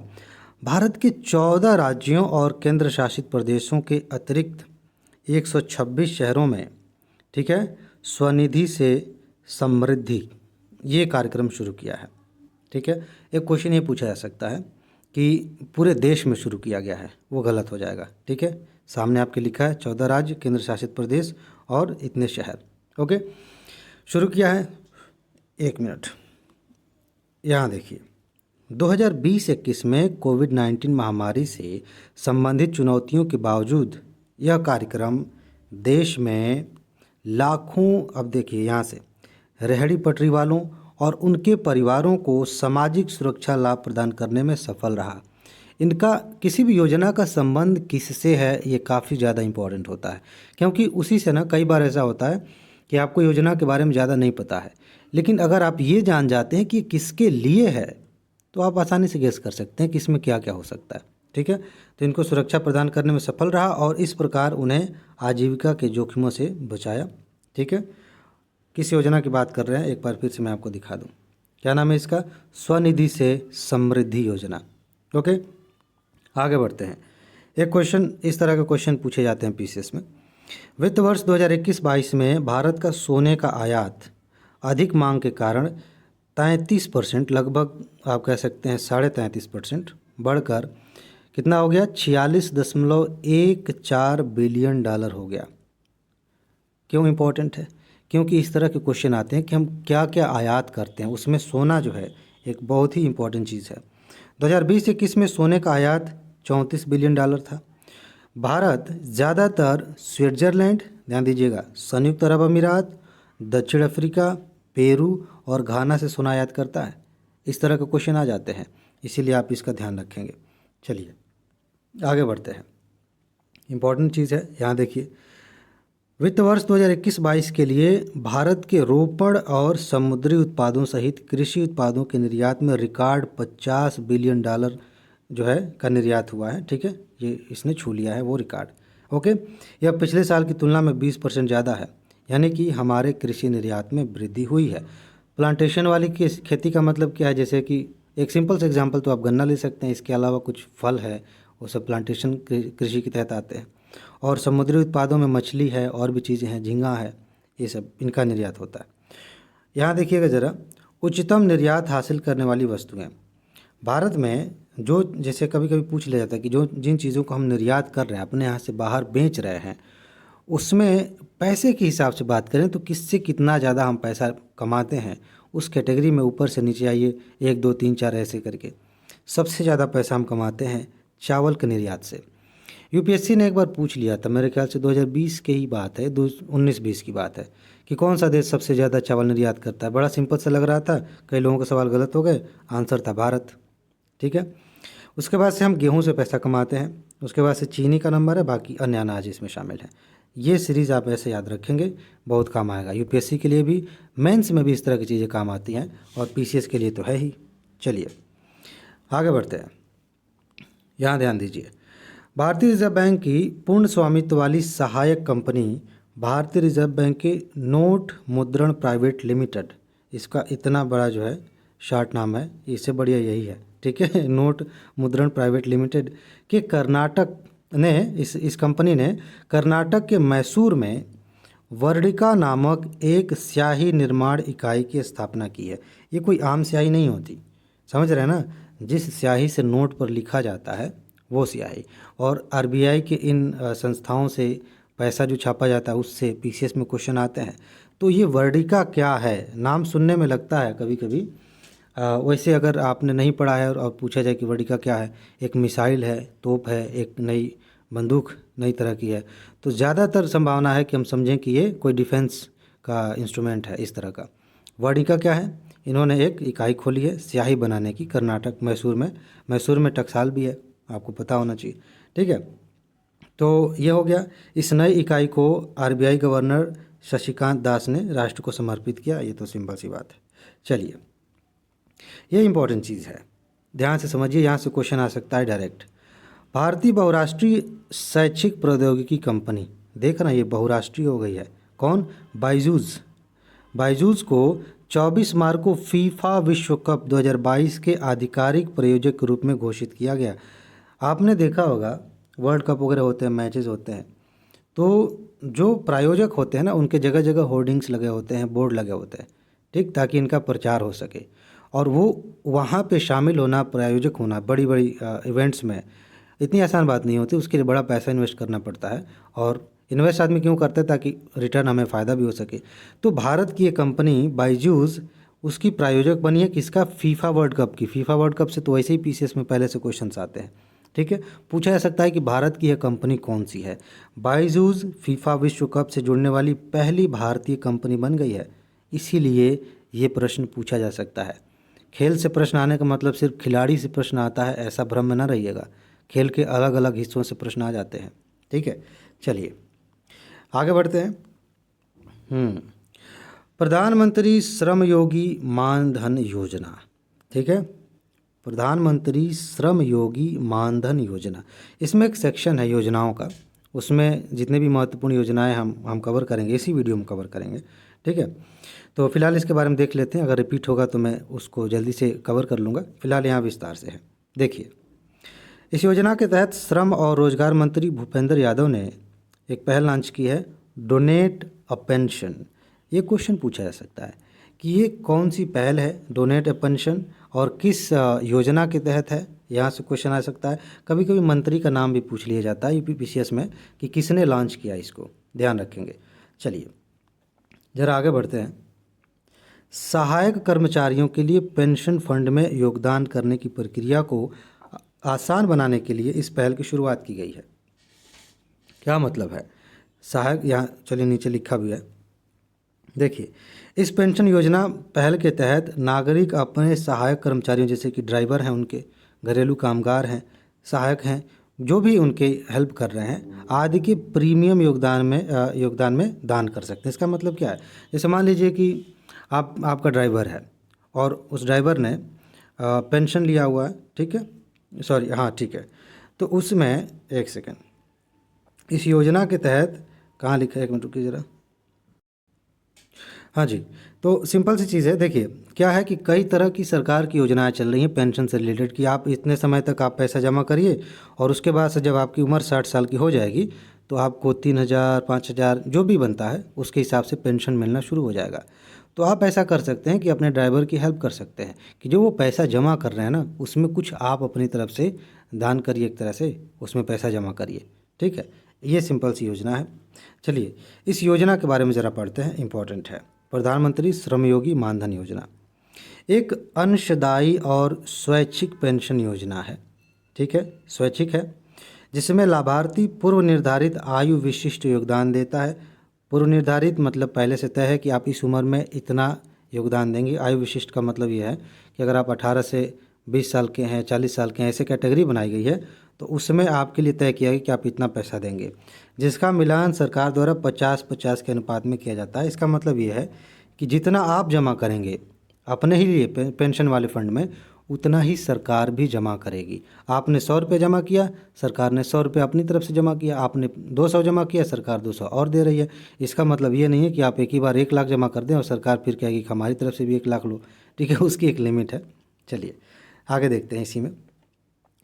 भारत के 14 राज्यों और केंद्र शासित प्रदेशों के अतिरिक्त 126 शहरों में, ठीक है, स्वनिधि से समृद्धि ये कार्यक्रम शुरू किया है। ठीक है, एक क्वेश्चन ये पूछा जा सकता है कि पूरे देश में शुरू किया गया है, वो गलत हो जाएगा। ठीक है, सामने आपके लिखा है 14 राज्य, केंद्र शासित प्रदेश और इतने शहर। ओके, शुरू किया है। एक मिनट, यहाँ देखिए 2020-21 में कोविड-19 महामारी से संबंधित चुनौतियों के बावजूद यह कार्यक्रम देश में लाखों, अब देखिए यहाँ से, रेहड़ी पटरी वालों और उनके परिवारों को सामाजिक सुरक्षा लाभ प्रदान करने में सफल रहा। इनका किसी भी योजना का संबंध किससे है, ये काफ़ी ज़्यादा इम्पोर्टेंट होता है, क्योंकि उसी से ना कई बार ऐसा होता है कि आपको योजना के बारे में ज़्यादा नहीं पता है, लेकिन अगर आप ये जान जाते हैं कि किसके लिए है तो आप आसानी से गेस कर सकते हैं कि इसमें क्या क्या हो सकता है। ठीक है, तो इनको सुरक्षा प्रदान करने में सफल रहा और इस प्रकार उन्हें आजीविका के जोखिमों से बचाया। ठीक है, किस योजना की बात कर रहे हैं, एक बार फिर से मैं आपको दिखा दूं। क्या नाम है इसका? स्वनिधि से समृद्धि योजना। ओके, आगे बढ़ते हैं। एक क्वेश्चन इस तरह के क्वेश्चन पूछे जाते हैं पीसीएस में। वित्त वर्ष 2021-22 में भारत का सोने का आयात अधिक मांग के कारण 33%, लगभग आप कह सकते हैं 33.5% बढ़कर कितना हो गया, $46.14 बिलियन हो गया। क्यों इम्पोर्टेंट है? क्योंकि इस तरह के क्वेश्चन आते हैं कि हम क्या क्या आयात करते हैं, उसमें सोना जो है एक बहुत ही इम्पोर्टेंट चीज़ है। 2020-21 में सोने का आयात $34 बिलियन था। भारत ज़्यादातर स्विट्ज़रलैंड, ध्यान दीजिएगा, संयुक्त अरब अमीरात, दक्षिण अफ्रीका, पेरू और घाना से सोना आयात करता है। इस तरह के क्वेश्चन आ जाते हैं, इसीलिए आप इसका ध्यान रखेंगे। चलिए आगे बढ़ते हैं, इम्पॉर्टेंट चीज़ है, यहाँ देखिए। वित्त वर्ष 2021-22 के लिए भारत के रोपण और समुद्री उत्पादों सहित कृषि उत्पादों के निर्यात में रिकॉर्ड $50 बिलियन जो है का निर्यात हुआ है। ठीक है, ये इसने छू लिया है वो रिकॉर्ड। ओके, यह पिछले साल की तुलना में 20% ज़्यादा है, यानी कि हमारे कृषि निर्यात में वृद्धि हुई है। प्लांटेशन वाली खेती का मतलब क्या है? जैसे कि एक सिंपल सा एग्जांपल तो आप गन्ना ले सकते हैं, इसके अलावा कुछ फल है वो सब प्लांटेशन कृषि के तहत आते हैं। और समुद्री उत्पादों में मछली है और भी चीज़ें हैं, झींगा है, ये सब इनका निर्यात होता है। यहाँ देखिएगा ज़रा, उच्चतम निर्यात हासिल करने वाली वस्तुएं भारत में जो, जैसे कभी कभी पूछ लिया जाता है कि जो जिन चीज़ों को हम निर्यात कर रहे हैं, अपने यहाँ से बाहर बेच रहे हैं, उसमें पैसे के हिसाब से बात करें तो किससे कितना ज़्यादा हम पैसा कमाते हैं, उस कैटेगरी में ऊपर से नीचे आइए, 1 2 3 4 ऐसे करके सबसे ज़्यादा पैसा हम कमाते हैं चावल के निर्यात से। यूपीएससी ने एक बार पूछ लिया था, मेरे ख्याल से 2020 की ही बात है, 19-20 की बात है, कि कौन सा देश सबसे ज़्यादा चावल निर्यात करता है। बड़ा सिंपल सा लग रहा था, कई लोगों के सवाल गलत हो गए, आंसर था भारत। ठीक है, उसके बाद से हम गेहूं से पैसा कमाते हैं, उसके बाद से चीनी का नंबर है, बाकी अन्य अनाज इसमें शामिल है। ये सीरीज़ आप ऐसे याद रखेंगे, बहुत काम आएगा यूपीएससी के लिए भी, मेंस में भी इस तरह की चीज़ें काम आती हैं, और पीसीएस के लिए तो है ही। चलिए आगे बढ़ते हैं, यहाँ ध्यान दीजिए। भारतीय रिजर्व बैंक की पूर्ण स्वामित्व वाली सहायक कंपनी भारतीय रिजर्व बैंक के नोट मुद्रण प्राइवेट लिमिटेड, इसका इतना बड़ा जो है शार्ट नाम है, इससे बढ़िया यही है। ठीक है, नोट मुद्रण प्राइवेट लिमिटेड के कर्नाटक ने इस कंपनी ने कर्नाटक के मैसूर में वर्णिका नामक एक स्याही निर्माण इकाई की स्थापना की है। ये कोई आम स्याही नहीं होती, समझ रहे हैं ना, जिस स्याही से नोट पर लिखा जाता है वो स्याही। और आरबीआई के इन संस्थाओं से पैसा जो छापा जाता है उससे पीसीएस में क्वेश्चन आते हैं। तो ये वर्णिका क्या है, नाम सुनने में लगता है कभी कभी, वैसे अगर आपने नहीं पढ़ा है और पूछा जाए कि वर्णिका क्या है, एक मिसाइल है, तोप है, एक नई बंदूक नई तरह की है, तो ज़्यादातर संभावना है कि हम समझें कि ये कोई डिफेंस का इंस्ट्रूमेंट है इस तरह का। वर्णिका क्या है? इन्होंने एक इकाई खोली है स्याही बनाने की, कर्नाटक मैसूर में टकसाल भी है, आपको पता होना चाहिए। ठीक है, तो ये हो गया। इस नई इकाई को आरबीआई गवर्नर शशिकांत दास ने राष्ट्र को समर्पित किया, ये तो सिंपल सी बात है। चलिए, ये इंपॉर्टेंट चीज़ है, ध्यान से समझिए, यहाँ से क्वेश्चन आ सकता है डायरेक्ट। भारतीय बहुराष्ट्रीय शैक्षिक प्रौद्योगिकी कंपनी, देखना ये बहुराष्ट्रीय हो गई है, कौन? बायजूस को 24 मार्च को फीफा विश्व कप 2022 के आधिकारिक प्रायोजक के रूप में घोषित किया गया। आपने देखा होगा वर्ल्ड कप वगैरह होते हैं, मैचेस होते हैं, तो जो प्रायोजक होते हैं ना, उनके जगह जगह होर्डिंग्स लगे होते हैं, बोर्ड लगे होते हैं, ठीक, ताकि इनका प्रचार हो सके। और वो वहाँ पे शामिल होना, प्रायोजक होना बड़ी बड़ी इवेंट्स में इतनी आसान बात नहीं होती, उसके लिए बड़ा पैसा इन्वेस्ट करना पड़ता है। और इन्वेस्ट आदमी क्यों करता है? ताकि रिटर्न हमें फ़ायदा भी हो सके। तो भारत की ये कंपनी बायजूस उसकी प्रायोजक बनी है किसका? फीफा वर्ल्ड कप की। फीफा वर्ल्ड कप से तो वैसे ही पीसीएस में पहले से क्वेश्चंस आते हैं। ठीक है, पूछा जा सकता है कि भारत की यह कंपनी कौन सी है। बायजूस फीफा विश्व कप से जुड़ने वाली पहली भारतीय कंपनी बन गई है, इसीलिए ये प्रश्न पूछा जा सकता है। खेल से प्रश्न आने का मतलब सिर्फ खिलाड़ी से प्रश्न आता है, ऐसा भ्रम में ना रहिएगा, खेल के अलग अलग हिस्सों से प्रश्न आ जाते हैं। ठीक है, चलिए आगे बढ़ते हैं। प्रधानमंत्री श्रम योगी मानधन योजना, ठीक है, प्रधानमंत्री श्रम योगी मानधन योजना, इसमें एक सेक्शन है योजनाओं का, उसमें जितने भी महत्वपूर्ण योजनाएं हम कवर करेंगे, इसी वीडियो में कवर करेंगे। ठीक है, तो फिलहाल इसके बारे में देख लेते हैं, अगर रिपीट होगा तो मैं उसको जल्दी से कवर कर लूँगा। फिलहाल यहाँ विस्तार से है, देखिए इस योजना के तहत श्रम और रोजगार मंत्री भूपेंद्र यादव ने एक पहल लॉन्च की है, डोनेट अ पेंशन। ये क्वेश्चन पूछा जा सकता है कि ये कौन सी पहल है, डोनेट अ पेंशन, और किस योजना के तहत है। यहाँ से क्वेश्चन आ सकता है। कभी कभी मंत्री का नाम भी पूछ लिया जाता है यूपीपीसीएस में कि किसने लॉन्च किया, इसको ध्यान रखेंगे। चलिए ज़रा आगे बढ़ते हैं। सहायक कर्मचारियों के लिए पेंशन फंड में योगदान करने की प्रक्रिया को आसान बनाने के लिए इस पहल की शुरुआत की गई है। क्या मतलब है सहायक, यहाँ चलिए नीचे लिखा भी है, देखिए। इस पेंशन योजना पहल के तहत नागरिक अपने सहायक कर्मचारियों, जैसे कि ड्राइवर हैं, उनके घरेलू कामगार हैं, सहायक हैं, जो भी उनके हेल्प कर रहे हैं, आदि के प्रीमियम योगदान में दान कर सकते हैं। इसका मतलब क्या है? जैसे मान लीजिए कि आपका ड्राइवर है और उस ड्राइवर ने पेंशन लिया हुआ है, ठीक है, सॉरी, हाँ ठीक है। तो उसमें एक सेकेंड, इस योजना के तहत कहाँ लिखा है, एक मिनट रुकिए ज़रा। हाँ जी, तो सिंपल सी चीज़ है। देखिए क्या है कि कई तरह की सरकार की योजनाएं चल रही हैं पेंशन से रिलेटेड, कि आप इतने समय तक आप पैसा जमा करिए और उसके बाद से जब आपकी उम्र 60 साल की हो जाएगी तो आपको 3,000 5,000 जो भी बनता है उसके हिसाब से पेंशन मिलना शुरू हो जाएगा। तो आप ऐसा कर सकते हैं कि अपने ड्राइवर की हेल्प कर सकते हैं कि जो वो पैसा जमा कर रहे हैं ना, उसमें कुछ आप अपनी तरफ से दान करिए, एक तरह से उसमें पैसा जमा करिए, ठीक है। ये सिंपल सी योजना है। चलिए इस योजना के बारे में ज़रा पढ़ते हैं, इम्पॉर्टेंट है। प्रधानमंत्री श्रमयोगी मानधन योजना एक अंशदायी और स्वैच्छिक पेंशन योजना है, ठीक है, स्वैच्छिक है, जिसमें लाभार्थी पूर्व निर्धारित आयु विशिष्ट योगदान देता है। पूर्व निर्धारित मतलब पहले से तय है कि आप इस उम्र में इतना योगदान देंगे। आयु विशिष्ट का मतलब ये है कि अगर आप 18 से 20 साल के हैं, 40 साल के हैं, ऐसे कैटेगरी बनाई गई है, तो उसमें आपके लिए तय किया गया कि आप इतना पैसा देंगे, जिसका मिलान सरकार द्वारा 50-50 के अनुपात में किया जाता है। इसका मतलब ये है कि जितना आप जमा करेंगे अपने ही लिए पेंशन वाले फंड में, उतना ही सरकार भी जमा करेगी। आपने 100 रुपये जमा किया, सरकार ने 100 रुपये अपनी तरफ से जमा किया, आपने 200 जमा किया, सरकार 200 और दे रही है। इसका मतलब ये नहीं है कि आप एक ही बार 1 लाख जमा कर दें और सरकार फिर कहेगी कि हमारी तरफ से भी 1 लाख लो, ठीक है, उसकी एक लिमिट है। चलिए आगे देखते हैं। इसी में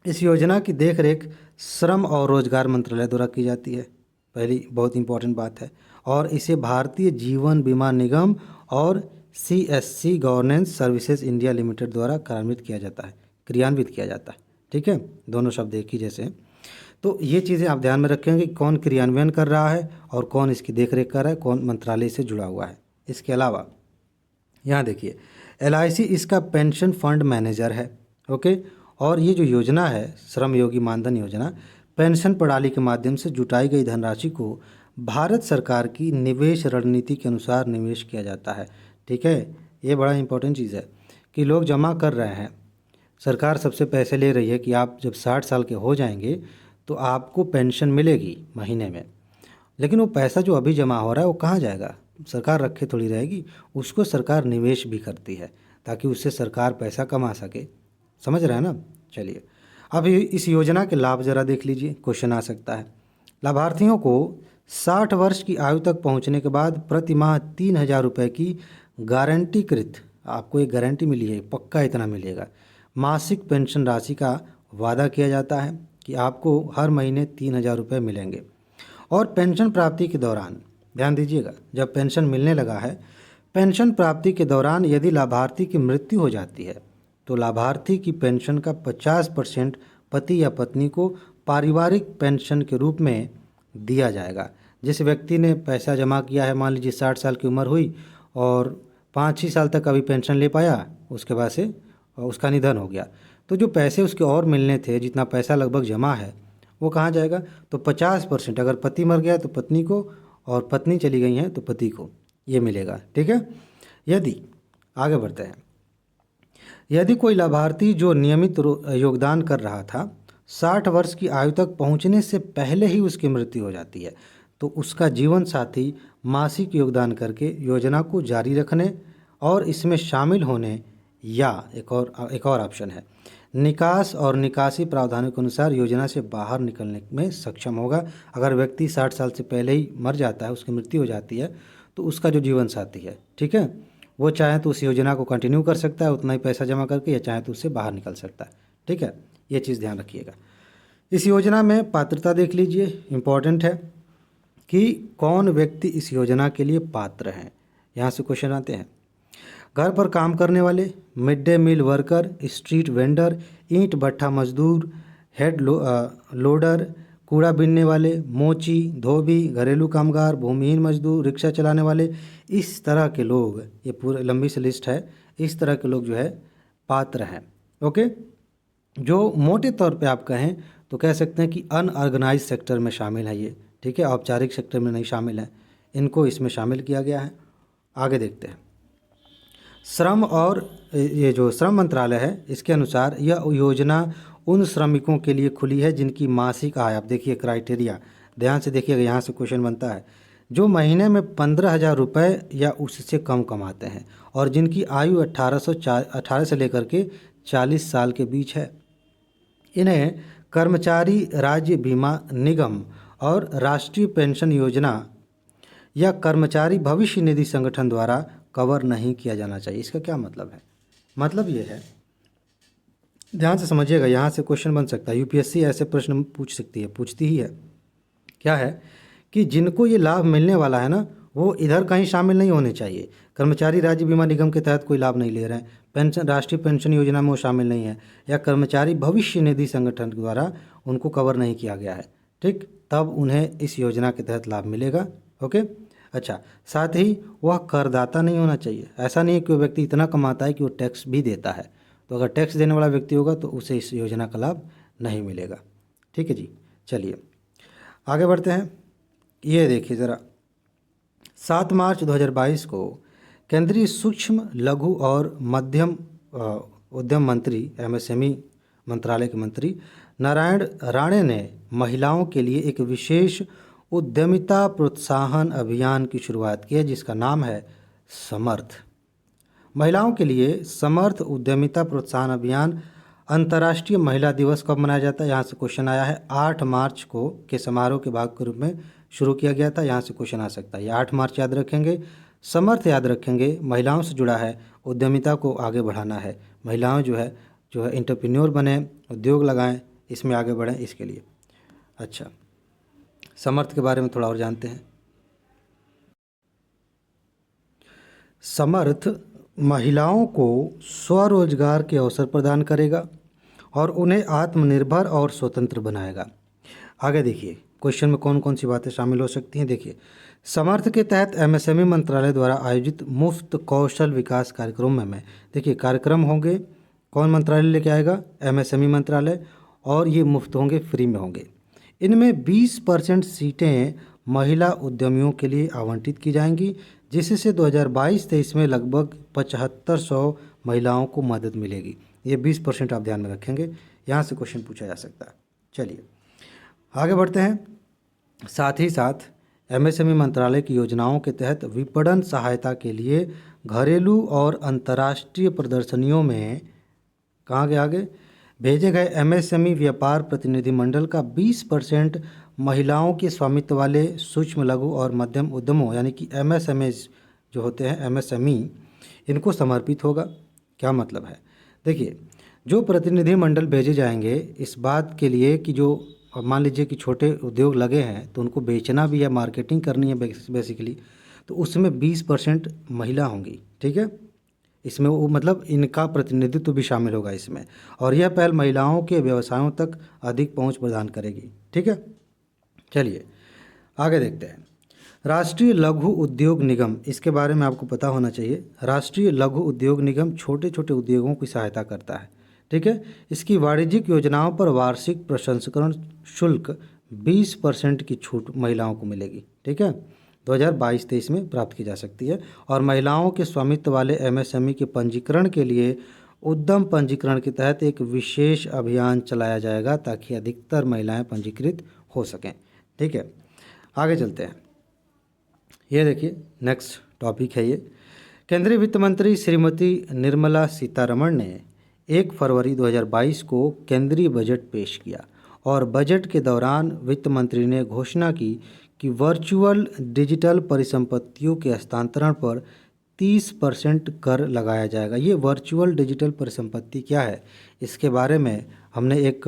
इस योजना की देखरेख श्रम और रोजगार मंत्रालय द्वारा की जाती है, पहली बहुत इंपॉर्टेंट बात है। और इसे भारतीय जीवन बीमा निगम और CSC governance services India limited द्वारा क्रियान्वित किया जाता है, ठीक है, दोनों शब्द एक ही जैसे हैं। तो ये चीज़ें आप ध्यान में रखेंगे कि कौन क्रियान्वयन कर रहा है और कौन इसकी देखरेख कर रहा है, कौन मंत्रालय से जुड़ा हुआ है। इसके अलावा यहाँ देखिए, LIC इसका पेंशन फंड मैनेजर है, ओके। और ये जो योजना है श्रमयोगी मानधन योजना, पेंशन प्रणाली के माध्यम से जुटाई गई धनराशि को भारत सरकार की निवेश रणनीति के अनुसार निवेश किया जाता है, ठीक है। ये बड़ा इंपॉर्टेंट चीज़ है कि लोग जमा कर रहे हैं, सरकार सबसे पैसे ले रही है कि आप जब 60 साल के हो जाएंगे तो आपको पेंशन मिलेगी महीने में, लेकिन वो पैसा जो अभी जमा हो रहा है वो कहाँ जाएगा? सरकार रखे थोड़ी रहेगी, उसको सरकार निवेश भी करती है ताकि उससे सरकार पैसा कमा सके, समझ रहे हैं ना। चलिए अब इस योजना के लाभ ज़रा देख लीजिए, क्वेश्चन आ सकता है। लाभार्थियों को 60 वर्ष की आयु तक पहुंचने के बाद प्रति माह 3,000 रुपये की गारंटीकृत, आपको एक गारंटी मिली है, पक्का इतना मिलेगा, मासिक पेंशन राशि का वादा किया जाता है कि आपको हर महीने 3,000 रुपये मिलेंगे। और पेंशन प्राप्ति के दौरान ध्यान दीजिएगा, जब पेंशन मिलने लगा है, पेंशन प्राप्ति के दौरान यदि लाभार्थी की मृत्यु हो जाती है तो लाभार्थी की पेंशन का 50% पति या पत्नी को पारिवारिक पेंशन के रूप में दिया जाएगा। जिस व्यक्ति ने पैसा जमा किया है, मान लीजिए 60 साल की उम्र हुई और 5 ही साल तक अभी पेंशन ले पाया, उसके बाद से उसका निधन हो गया, तो जो पैसे उसके और मिलने थे, जितना पैसा लगभग जमा है, वो कहाँ जाएगा? तो 50%, अगर पति मर गया तो पत्नी को, और पत्नी चली गई हैं तो पति को ये मिलेगा, ठीक है। यदि आगे बढ़ते हैं, यदि कोई लाभार्थी जो नियमित योगदान कर रहा था 60 वर्ष की आयु तक पहुंचने से पहले ही उसकी मृत्यु हो जाती है, तो उसका जीवन साथी मासिक योगदान करके योजना को जारी रखने और इसमें शामिल होने, या एक और ऑप्शन है, निकास और निकासी प्रावधानों के अनुसार योजना से बाहर निकलने में सक्षम होगा। अगर व्यक्ति 60 साल से पहले ही मर जाता है, उसकी मृत्यु हो जाती है, तो उसका जो जीवन साथी है, ठीक है, वो चाहे तो उस योजना को कंटिन्यू कर सकता है उतना ही पैसा जमा करके, या चाहे तो उससे बाहर निकल सकता है, ठीक है। ये चीज़ ध्यान रखिएगा। इस योजना में पात्रता देख लीजिए, इम्पॉर्टेंट है कि कौन व्यक्ति इस योजना के लिए पात्र हैं। यहाँ से क्वेश्चन आते हैं। घर पर काम करने वाले, mid day meal worker, street vendor, ईंट भट्ठा मजदूर, लोडर, कूड़ा बीनने वाले, मोची, धोबी, घरेलू कामगार, भूमिहीन मजदूर, रिक्शा चलाने वाले, इस तरह के लोग, ये पूरी लंबी सी लिस्ट है, इस तरह के लोग जो है पात्र हैं। ओके, जो मोटे तौर पे आप कहें तो कह सकते हैं कि अनऑर्गेनाइज सेक्टर में शामिल है ये, ठीक है, औपचारिक सेक्टर में नहीं शामिल है, इनको इसमें शामिल किया गया है। आगे देखते हैं। श्रम और ये जो श्रम मंत्रालय है इसके अनुसार यह योजना उन श्रमिकों के लिए खुली है जिनकी मासिक आय, आप देखिए क्राइटेरिया ध्यान से देखिएगा, यहाँ से क्वेश्चन बनता है, जो महीने में 15,000 रुपये या उससे कम कमाते हैं और जिनकी आयु 18 से लेकर के 40 साल के बीच है। इन्हें कर्मचारी राज्य बीमा निगम और राष्ट्रीय पेंशन योजना या कर्मचारी भविष्य निधि संगठन द्वारा कवर नहीं किया जाना चाहिए। इसका क्या मतलब है? मतलब ये है, ध्यान से समझिएगा, यहाँ से क्वेश्चन बन सकता है, यूपीएससी ऐसे प्रश्न पूछ सकती है, पूछती ही है। क्या है कि जिनको ये लाभ मिलने वाला है ना, वो इधर कहीं शामिल नहीं होने चाहिए। कर्मचारी राज्य बीमा निगम के तहत कोई लाभ नहीं ले रहे हैं, पेंशन राष्ट्रीय पेंशन योजना में वो शामिल नहीं है, या कर्मचारी भविष्य निधि संगठन द्वारा उनको कवर नहीं किया गया है, ठीक, तब उन्हें इस योजना के तहत लाभ मिलेगा। ओके, अच्छा, साथ ही वह करदाता नहीं होना चाहिए। ऐसा नहीं है कि वो व्यक्ति इतना कमाता है कि वो टैक्स भी देता है, तो अगर टैक्स देने वाला व्यक्ति होगा तो उसे इस योजना का लाभ नहीं मिलेगा। ठीक है जी, चलिए आगे बढ़ते हैं। ये देखिए ज़रा, 7 मार्च 2022 को केंद्रीय सूक्ष्म लघु और मध्यम उद्यम मंत्री, एमएसएमई मंत्रालय के मंत्री नारायण राणे ने महिलाओं के लिए एक विशेष उद्यमिता प्रोत्साहन अभियान की शुरुआत की है, जिसका नाम है समर्थ। महिलाओं के लिए समर्थ उद्यमिता प्रोत्साहन अभियान अंतर्राष्ट्रीय महिला दिवस कब मनाया जाता है? यहाँ से क्वेश्चन आया है। 8 मार्च को के समारोह के भाग के रूप में शुरू किया गया था। यहाँ से क्वेश्चन आ सकता है। 8 मार्च याद रखेंगे, समर्थ याद रखेंगे, महिलाओं से जुड़ा है, उद्यमिता को आगे बढ़ाना है, महिलाओं जो है एंटरप्रेन्योर बने, उद्योग लगाएं, इसमें आगे बढ़ें, इसके लिए। अच्छा, समर्थ के बारे में थोड़ा और जानते हैं। समर्थ महिलाओं को स्वरोजगार के अवसर प्रदान करेगा और उन्हें आत्मनिर्भर और स्वतंत्र बनाएगा। आगे देखिए क्वेश्चन में कौन कौन सी बातें शामिल हो सकती हैं। देखिए, समर्थ के तहत एमएसएमई मंत्रालय द्वारा आयोजित मुफ्त कौशल विकास कार्यक्रम में देखिए कार्यक्रम होंगे, कौन मंत्रालय लेके आएगा? एमएसएमई मंत्रालय, और ये मुफ्त होंगे, फ्री में होंगे। इनमें 20% सीटें महिला उद्यमियों के लिए आवंटित की जाएंगी, जिससे 2022-23 में लगभग 7500 महिलाओं को मदद मिलेगी। ये 20% आप ध्यान में रखेंगे, यहाँ से क्वेश्चन पूछा जा सकता है। चलिए आगे बढ़ते हैं। साथ ही साथ एमएसएमई मंत्रालय की योजनाओं के तहत विपणन सहायता के लिए घरेलू और अंतर्राष्ट्रीय प्रदर्शनियों में कहाँ के आगे भेजे गए एमएसएमई व्यापार प्रतिनिधिमंडल का 20% महिलाओं के स्वामित्व वाले सूक्ष्म लघु और मध्यम उद्यमों यानी कि एमएसएमईज जो होते हैं, एमएसएमई, इनको समर्पित होगा। क्या मतलब है? देखिए, जो प्रतिनिधिमंडल भेजे जाएंगे इस बात के लिए कि जो मान लीजिए कि छोटे उद्योग लगे हैं तो उनको बेचना भी है, मार्केटिंग करनी है बेसिकली, तो उसमें 20% महिला होंगी। ठीक है, इसमें वो मतलब इनका प्रतिनिधित्व भी शामिल होगा इसमें, और यह पहल महिलाओं के व्यवसायों तक अधिक पहुंच प्रदान करेगी। ठीक है, चलिए आगे देखते हैं। राष्ट्रीय लघु उद्योग निगम, इसके बारे में आपको पता होना चाहिए। राष्ट्रीय लघु उद्योग निगम छोटे छोटे उद्योगों की सहायता करता है। ठीक है, इसकी वाणिज्यिक योजनाओं पर वार्षिक प्रसंस्करण शुल्क 20% की छूट महिलाओं को मिलेगी। ठीक है, 2022-23 में प्राप्त की जा सकती है। और महिलाओं के स्वामित्व वाले एमएसएमई के पंजीकरण के लिए उद्यम पंजीकरण के तहत एक विशेष अभियान चलाया जाएगा ताकि अधिकतर महिलाएं पंजीकृत हो सकें। ठीक है, आगे चलते हैं। ये देखिए नेक्स्ट टॉपिक है ये। केंद्रीय वित्त मंत्री श्रीमती निर्मला सीतारमण ने 1 फरवरी 2022 को केंद्रीय बजट पेश किया और बजट के दौरान वित्त मंत्री ने घोषणा की कि वर्चुअल डिजिटल परिसंपत्तियों के हस्तांतरण पर 30% कर लगाया जाएगा। ये वर्चुअल डिजिटल परिसंपत्ति क्या है, इसके बारे में हमने एक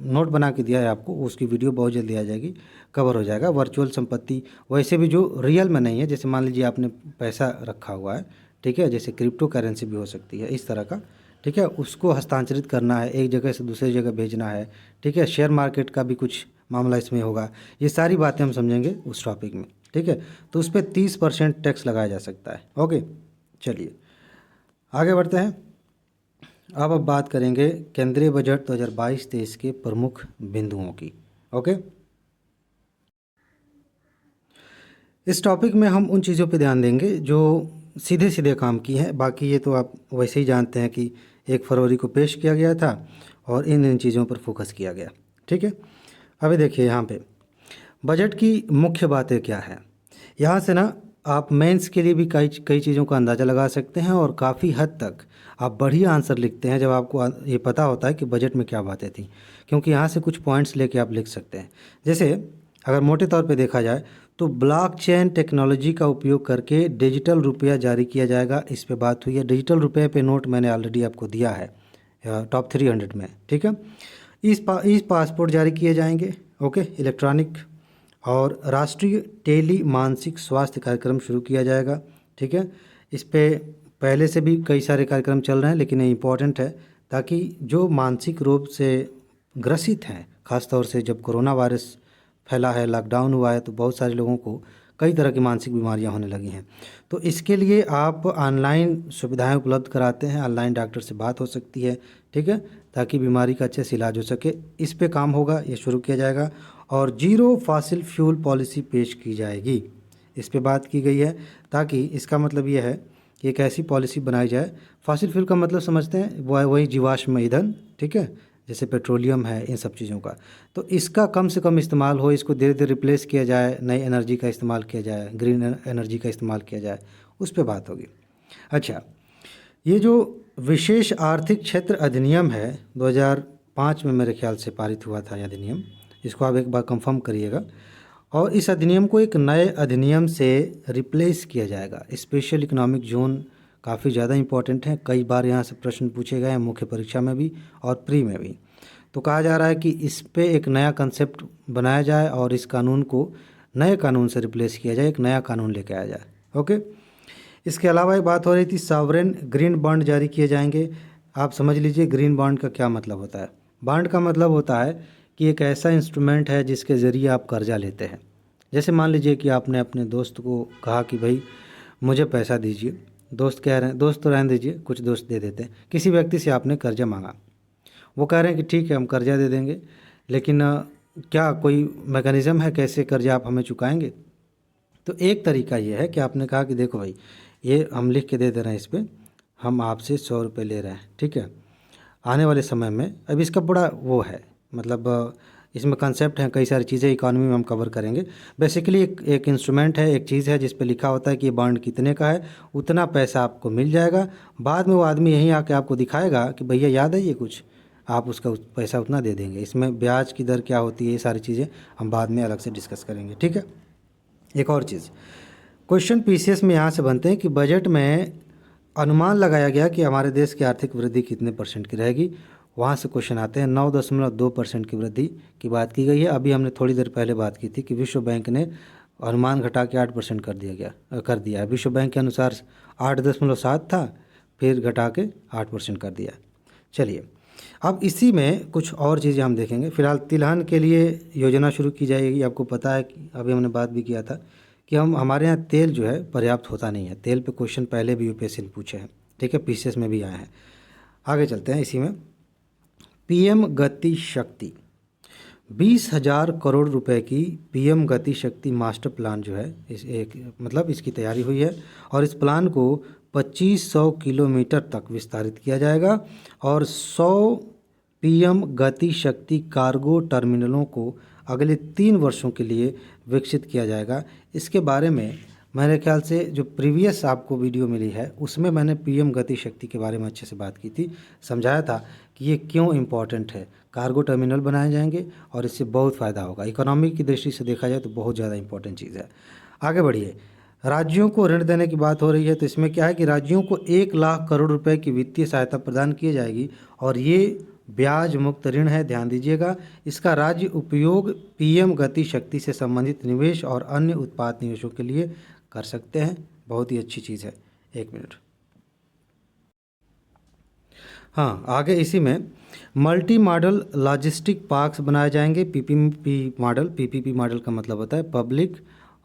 नोट बना के दिया है आपको, उसकी वीडियो बहुत जल्दी आ जाएगी, कवर हो जाएगा। वर्चुअल संपत्ति वैसे भी जो रियल में नहीं है, जैसे मान लीजिए आपने पैसा रखा हुआ है, ठीक है, जैसे क्रिप्टो करेंसी भी हो सकती है इस तरह का, ठीक है, उसको हस्तांतरित करना है, एक जगह से दूसरी जगह भेजना है, ठीक है, शेयर मार्केट का भी कुछ मामला इसमें होगा। ये सारी बातें हम समझेंगे उस टॉपिक में, ठीक है। तो उस पर 30% टैक्स लगाया जा सकता है। ओके, चलिए आगे बढ़ते हैं। अब बात करेंगे केंद्रीय बजट 2022-23 के प्रमुख बिंदुओं की। ओके, इस टॉपिक में हम उन चीज़ों पे ध्यान देंगे जो सीधे सीधे काम की हैं। बाकी ये तो आप वैसे ही जानते हैं कि 1 फरवरी को पेश किया गया था और इन चीज़ों पर फोकस किया गया, ठीक है। अभी देखिए यहाँ पे बजट की मुख्य बातें क्या है। यहाँ से ना आप मेंस के लिए भी कई कई चीज़ों का अंदाज़ा लगा सकते हैं और काफ़ी हद तक आप बढ़िया आंसर लिखते हैं जब आपको ये पता होता है कि बजट में क्या बातें थी, क्योंकि यहाँ से कुछ पॉइंट्स लेके आप लिख सकते हैं। जैसे अगर मोटे तौर पे देखा जाए तो ब्लॉकचेन टेक्नोलॉजी का उपयोग करके डिजिटल रुपया जारी किया जाएगा, इस पे बात हुई है। डिजिटल रुपये पे नोट मैंने ऑलरेडी आपको दिया है टॉप 300 में, ठीक है। ई पासपोर्ट जारी किए जाएंगे, ओके, इलेक्ट्रॉनिक। और राष्ट्रीय टेली मानसिक स्वास्थ्य कार्यक्रम शुरू किया जाएगा, ठीक है। इस पे पहले से भी कई सारे कार्यक्रम चल रहे हैं, लेकिन ये इम्पॉर्टेंट है ताकि जो मानसिक रोग से ग्रसित हैं, ख़ासतौर से जब कोरोना वायरस फैला है, लॉकडाउन हुआ है, तो बहुत सारे लोगों को कई तरह की मानसिक बीमारियां होने लगी हैं। तो इसके लिए आप ऑनलाइन सुविधाएं उपलब्ध कराते हैं, ऑनलाइन डॉक्टर से बात हो सकती है, ठीक है, ताकि बीमारी का अच्छे से इलाज हो सके। इस पे काम होगा, ये शुरू किया जाएगा। और जीरो फॉसिल फ्यूल पॉलिसी पेश की जाएगी, इस पे बात की गई है, ताकि इसका मतलब ये है कि एक ऐसी पॉलिसी बनाई जाए। फॉसिल फ्यूल का मतलब समझते हैं, वही जीवाश्म ईंधन, ठीक है, जैसे पेट्रोलियम है, इन सब चीज़ों का। तो इसका कम से कम इस्तेमाल हो, इसको धीरे धीरे रिप्लेस किया जाए, नई एनर्जी का इस्तेमाल किया जाए, ग्रीन एनर्जी का इस्तेमाल किया जाए, उस पर बात होगी। अच्छा, ये जो विशेष आर्थिक क्षेत्र अधिनियम है 2005 में मेरे ख्याल से पारित हुआ था, यह अधिनियम, इसको आप एक बार कंफर्म करिएगा। और इस अधिनियम को एक नए अधिनियम से रिप्लेस किया जाएगा। स्पेशल इकोनॉमिक जोन काफ़ी ज़्यादा इंपॉर्टेंट है, कई बार यहाँ से प्रश्न पूछे गए हैं, मुख्य परीक्षा में भी और प्री में भी। तो कहा जा रहा है कि इस पे एक नया कंसेप्ट बनाया जाए और इस कानून को नए कानून से रिप्लेस किया जाए, एक नया कानून लेके आया जाए। ओके, इसके अलावा एक बात हो रही थी, सॉवरेन ग्रीन बॉन्ड जारी किए जाएंगे। आप समझ लीजिए ग्रीन बॉन्ड का क्या मतलब होता है। बॉन्ड का मतलब होता है कि एक ऐसा इंस्ट्रूमेंट है जिसके ज़रिए आप कर्जा लेते हैं। जैसे मान लीजिए कि आपने अपने दोस्त को कहा कि भाई मुझे पैसा दीजिए, दोस्त कह रहे हैं, दोस्त तो रहने दीजिए, कुछ दोस्त दे देते हैं। किसी व्यक्ति से आपने कर्जा मांगा, वो कह रहे हैं कि ठीक है हम कर्जा दे देंगे, लेकिन क्या कोई मैकेनिज़्म है कैसे कर्जा आप हमें चुकाएंगे। तो एक तरीका ये है कि आपने कहा कि देखो भाई ये हम लिख के दे दे रहे हैं, इस पर हम आपसे 100 रुपये ले रहे हैं, ठीक है, आने वाले समय में। अब इसका बड़ा वो है, मतलब इसमें कंसेप्ट हैं, कई सारी चीज़ें इकोनॉमी में हम कवर करेंगे। बेसिकली एक इंस्ट्रूमेंट है, एक चीज़ है जिस पे लिखा होता है कि ये बॉन्ड कितने का है, उतना पैसा आपको मिल जाएगा। बाद में वो आदमी यहीं आके आपको दिखाएगा कि भैया याद है ये कुछ, आप उसका पैसा उतना दे देंगे। इसमें ब्याज की दर क्या होती है, ये सारी चीज़ें हम बाद में अलग से डिस्कस करेंगे, ठीक है। एक और चीज़, क्वेश्चन पीसीएस में यहाँ से बनते हैं कि बजट में अनुमान लगाया गया कि हमारे देश की आर्थिक वृद्धि कितने % की रहेगी। वहाँ से क्वेश्चन आते हैं। 9.2% की वृद्धि की बात की गई है। अभी हमने थोड़ी देर पहले बात की थी कि विश्व बैंक ने अनुमान घटा के 8% कर दिया है। विश्व बैंक के अनुसार 8.7 था, फिर घटा के 8% कर दिया। चलिए अब इसी में कुछ और चीज़ें हम देखेंगे। फिलहाल तिलहन के लिए योजना शुरू की जाएगी। आपको पता है कि अभी हमने बात भी किया था कि हमारे यहाँ तेल जो है पर्याप्त होता नहीं है। तेल पे क्वेश्चन पहले भी यूपीएससी ने पूछे हैं, ठीक है, पीसीएस में भी आए हैं। आगे चलते हैं इसी में। पीएम गति शक्ति 20,000 करोड़ रुपए की पीएम गति शक्ति मास्टर प्लान जो है मतलब इसकी तैयारी हुई है और इस प्लान को 2500 किलोमीटर तक विस्तारित किया जाएगा और 100 पीएम गति शक्ति कार्गो टर्मिनलों को अगले 3 वर्षों के लिए विकसित किया जाएगा। इसके बारे में मेरे ख्याल से जो प्रीवियस आपको वीडियो मिली है उसमें मैंने पीएम गति शक्ति के बारे में अच्छे से बात की थी, समझाया था कि ये क्यों इम्पोर्टेंट है। कार्गो टर्मिनल बनाए जाएंगे और इससे बहुत फ़ायदा होगा। इकोनॉमी की दृष्टि से देखा जाए तो बहुत ज़्यादा इंपॉर्टेंट चीज़ है। आगे बढ़िए, राज्यों को ऋण देने की बात हो रही है। तो इसमें क्या है कि राज्यों को 1 लाख करोड़ रुपए की वित्तीय सहायता प्रदान की जाएगी और ये ब्याज मुक्त ऋण है, ध्यान दीजिएगा। इसका राज्य उपयोग पीएम गति शक्ति से संबंधित निवेश और अन्य उत्पाद निवेशों के लिए कर सकते हैं। बहुत ही अच्छी चीज़ है। एक मिनट, हाँ, आगे इसी में मल्टी मॉडल लॉजिस्टिक पार्क्स बनाए जाएंगे। पीपीपी मॉडल का मतलब होता है पब्लिक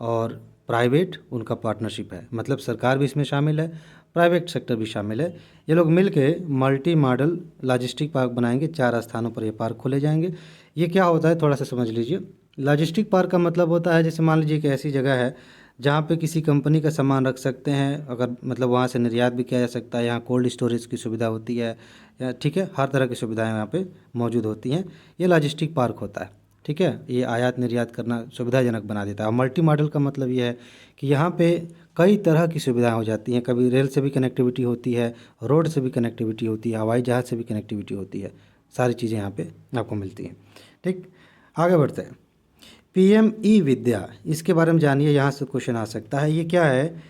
और प्राइवेट, उनका पार्टनरशिप है, मतलब सरकार भी इसमें शामिल है, प्राइवेट सेक्टर भी शामिल है। ये लोग मिलके मल्टी मॉडल लॉजिस्टिक पार्क बनाएंगे। 4 स्थानों पर ये पार्क खोले जाएंगे। ये क्या होता है थोड़ा सा समझ लीजिए। लॉजिस्टिक पार्क का मतलब होता है, जैसे मान लीजिए कि ऐसी जगह है जहाँ पे किसी कंपनी का सामान रख सकते हैं, अगर मतलब वहाँ से निर्यात भी किया जा सकता है। यहाँ कोल्ड स्टोरेज की सुविधा होती है, ठीक है, हर तरह की सुविधाएं यहाँ पे मौजूद होती हैं। ये लॉजिस्टिक पार्क होता है, ठीक है। ये आयात निर्यात करना सुविधाजनक बना देता है। और मल्टी मॉडल का मतलब ये है कि यहाँ पे कई तरह की सुविधाएं हो जाती हैं। कभी रेल से भी कनेक्टिविटी होती है, रोड से भी कनेक्टिविटी होती है, हवाई जहाज़ से भी कनेक्टिविटी होती है। सारी चीज़ें यहाँ पे आपको मिलती हैं। ठीक, आगे बढ़ते हैं। पीएम ई विद्या, इसके बारे में जानिए, यहाँ से क्वेश्चन आ सकता है। ये क्या है?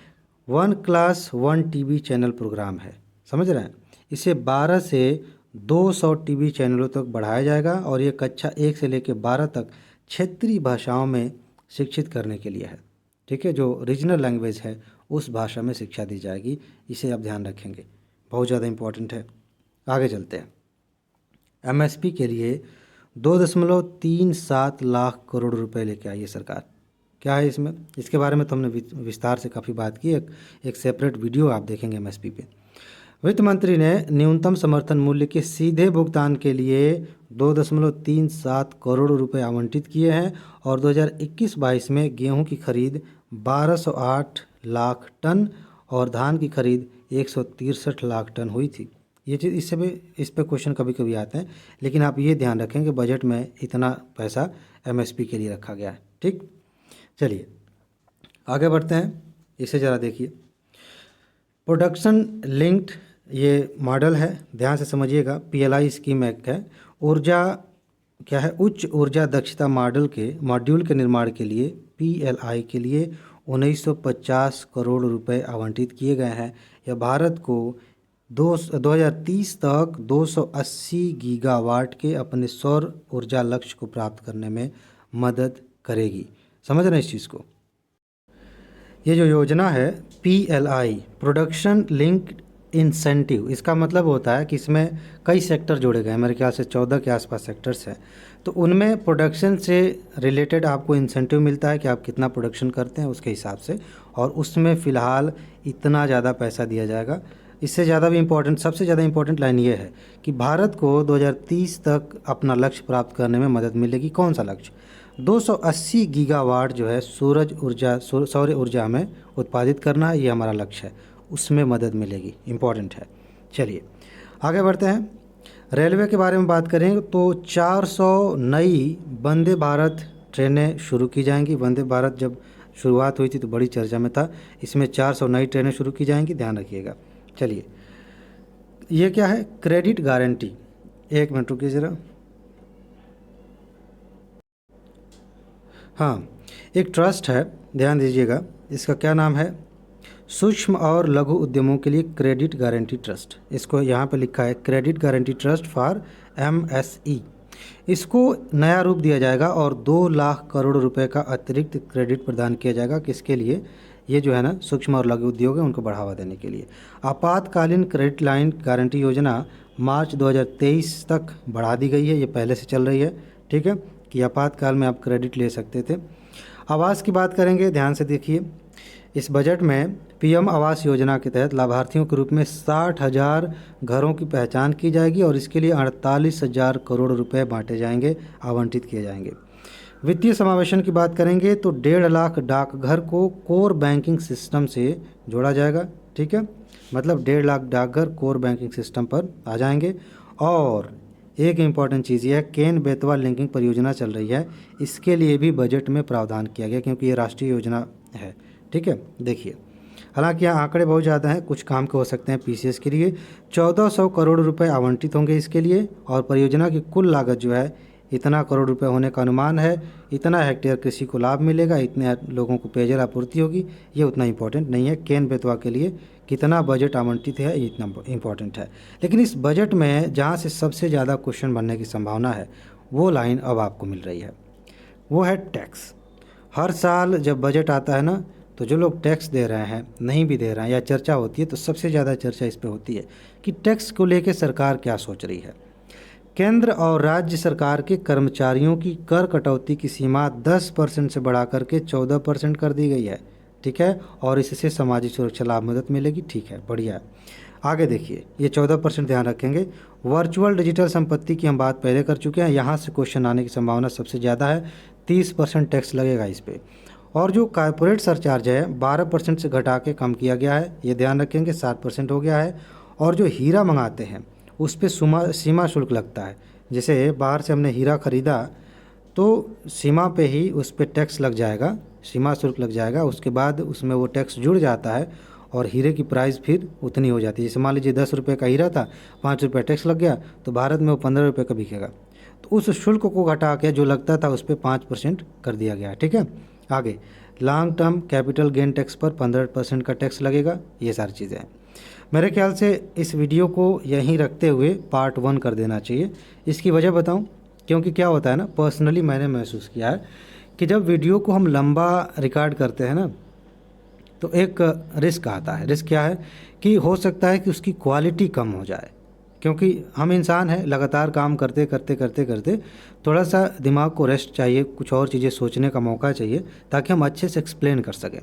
1 क्लास 1 टीवी चैनल प्रोग्राम है, समझ रहे हैं। इसे 12 से 200 टीवी चैनलों तक बढ़ाया जाएगा और ये कक्षा 1 से लेकर 12 तक क्षेत्रीय भाषाओं में शिक्षित करने के लिए है, ठीक है। जो रीजनल लैंग्वेज है उस भाषा में शिक्षा दी जाएगी। इसे आप ध्यान रखेंगे, बहुत ज़्यादा इम्पोर्टेंट है। आगे चलते हैं। एमएसपी के लिए 2.37 लाख करोड़ रुपए लेके आई है सरकार। क्या है इसमें? इसके बारे में तो हमने विस्तार से काफ़ी बात की। एक सेपरेट वीडियो आप देखेंगे एमएसपी पे। वित्त मंत्री ने न्यूनतम समर्थन मूल्य के सीधे भुगतान के लिए 2.37 करोड़ रुपए आवंटित किए हैं और 2021-22 में गेहूं की खरीद 1208 लाख टन और धान की खरीद 163 लाख टन हुई थी। ये चीज़ इससे भी इस पे क्वेश्चन कभी कभी आते हैं, लेकिन आप ये ध्यान रखें कि बजट में इतना पैसा एमएसपी के लिए रखा गया है। ठीक, चलिए आगे बढ़ते हैं। इसे ज़रा देखिए। प्रोडक्शन लिंक्ड ये मॉडल है, ध्यान से समझिएगा। पीएलआई स्कीम एक है। ऊर्जा क्या है? उच्च ऊर्जा दक्षता मॉड्यूल के निर्माण के लिए पीएलआई के लिए 1950 करोड़ रुपए आवंटित किए गए हैं। यह भारत को 2030 तक 280 गीगावाट के अपने सौर ऊर्जा लक्ष्य को प्राप्त करने में मदद करेगी। समझ रहे हैं इस चीज़ को? ये जो योजना है पीएलआई, प्रोडक्शन लिंक्ड इंसेंटिव, इसका मतलब होता है कि इसमें कई सेक्टर जोड़े गए हैं। मेरे ख्याल से 14 के आसपास सेक्टर्स हैं। तो उनमें प्रोडक्शन से रिलेटेड आपको इंसेंटिव मिलता है कि आप कितना प्रोडक्शन करते हैं उसके हिसाब से, और उसमें फ़िलहाल इतना ज़्यादा पैसा दिया जाएगा। इससे ज़्यादा भी इम्पोर्टेंट, सबसे ज़्यादा इम्पोर्टेंट लाइन ये है कि भारत को 2030 तक अपना लक्ष्य प्राप्त करने में मदद मिलेगी। कौन सा लक्ष्य? 280 गीगावाट जो है सौर ऊर्जा में उत्पादित करना है, ये हमारा लक्ष्य है, उसमें मदद मिलेगी। इम्पॉर्टेंट है। चलिए आगे बढ़ते हैं। रेलवे के बारे में बात करें तो 400 नई वंदे भारत ट्रेनें शुरू की जाएंगी। वंदे भारत जब शुरुआत हुई थी तो बड़ी चर्चा में था। इसमें 400 नई ट्रेनें शुरू की जाएंगी, ध्यान रखिएगा। चलिए, ये क्या है? Credit guarantee. एक मिनट रुकिए ज़रा। हाँ, एक ट्रस्ट है, ध्यान दीजिएगा। इसका क्या नाम है? सूक्ष्म और लघु उद्यमों के लिए क्रेडिट गारंटी ट्रस्ट। इसको यहाँ पे लिखा है credit guarantee trust for MSE. इसको नया रूप दिया जाएगा और 2 लाख करोड़ रुपए का अतिरिक्त क्रेडिट प्रदान किया जाएगा। किसके लिए? ये जो है ना, सूक्ष्म और लघु उद्योग है, उनको बढ़ावा देने के लिए। आपातकालीन क्रेडिट लाइन गारंटी योजना मार्च 2023 तक बढ़ा दी गई है। ये पहले से चल रही है, ठीक है, कि आपातकाल में आप क्रेडिट ले सकते थे। आवास की बात करेंगे, ध्यान से देखिए। इस बजट में पीएम आवास योजना के तहत लाभार्थियों के रूप में 60,000 घरों की पहचान की जाएगी और इसके लिए 48,000 करोड़ रुपए बांटे जाएंगे, आवंटित किए जाएंगे। वित्तीय समावेशन की बात करेंगे तो 1.5 लाख डाकघर को कोर बैंकिंग सिस्टम से जोड़ा जाएगा, ठीक है, मतलब 1.5 लाख डाकघर कोर बैंकिंग सिस्टम पर आ जाएंगे। और एक इम्पॉर्टेंट चीज़ यह है, केन बेतवा लिंकिंग परियोजना चल रही है, इसके लिए भी बजट में प्रावधान किया गया क्योंकि ये राष्ट्रीय योजना है, ठीक है। देखिए, हालांकि यहाँ आंकड़े बहुत ज़्यादा हैं, कुछ काम के हो सकते हैं। पीसीएस के लिए 1400 करोड़ रुपए आवंटित होंगे इसके लिए, और परियोजना की कुल लागत जो है इतना करोड़ रुपए होने का अनुमान है, इतना हेक्टेयर कृषि को लाभ मिलेगा, इतने लोगों को पेयजल आपूर्ति होगी, ये उतना इम्पोर्टेंट नहीं है। केन बेतवा के लिए कितना बजट आवंटित है, ये इतना इम्पोर्टेंट है। लेकिन इस बजट में जहाँ से सबसे ज़्यादा क्वेश्चन बनने की संभावना है वो लाइन अब आपको मिल रही है, वो है टैक्स। हर साल जब बजट आता है ना, तो जो लोग टैक्स दे रहे हैं, नहीं भी दे रहे हैं, या चर्चा होती है, तो सबसे ज़्यादा चर्चा इस पे होती है कि टैक्स को लेके सरकार क्या सोच रही है। केंद्र और राज्य सरकार के कर्मचारियों की कर कटौती की सीमा 10% से बढ़ा करके 14% कर दी गई है, ठीक है, और इससे सामाजिक सुरक्षा लाभ मदद मिलेगी, ठीक है, बढ़िया है। आगे देखिए, ये 14% ध्यान रखेंगे। वर्चुअल डिजिटल संपत्ति की हम बात पहले कर चुके हैं, यहाँ से क्वेश्चन आने की संभावना सबसे ज़्यादा है, 30% टैक्स लगेगा इस पर। और जो कॉर्पोरेट सरचार्ज है 12% से घटा के कम किया गया है, ये ध्यान रखेंगे, 7% हो गया है। और जो हीरा मंगाते हैं उस पर सीमा शुल्क लगता है। जैसे बाहर से हमने हीरा ख़रीदा तो सीमा पे ही उस पर टैक्स लग जाएगा, सीमा शुल्क लग जाएगा, उसके बाद उसमें वो टैक्स जुड़ जाता है और हीरे की प्राइस फिर उतनी हो जाती है। जैसे मान लीजिए 10 रुपये का हीरा था, 5 रुपये टैक्स लग गया, तो भारत में वो 15 रुपये का बिकेगा। तो उस शुल्क को घटा के जो लगता था उस पर 5% कर दिया गया, ठीक है। आगे long term capital gain tax पर 15% का टैक्स लगेगा, ये सारी चीज़ें हैं। मेरे ख्याल से इस वीडियो को यहीं रखते हुए पार्ट 1 कर देना चाहिए। इसकी वजह बताऊं, क्योंकि क्या होता है ना, पर्सनली मैंने महसूस किया है कि जब वीडियो को हम लंबा रिकॉर्ड करते हैं ना, तो एक रिस्क आता है। रिस्क क्या है कि हो सकता है कि उसकी क्वालिटी कम हो जाए, क्योंकि हम इंसान हैं, लगातार काम करते करते करते करते थोड़ा सा दिमाग को रेस्ट चाहिए, कुछ और चीज़ें सोचने का मौका चाहिए, ताकि हम अच्छे से एक्सप्लेन कर सकें।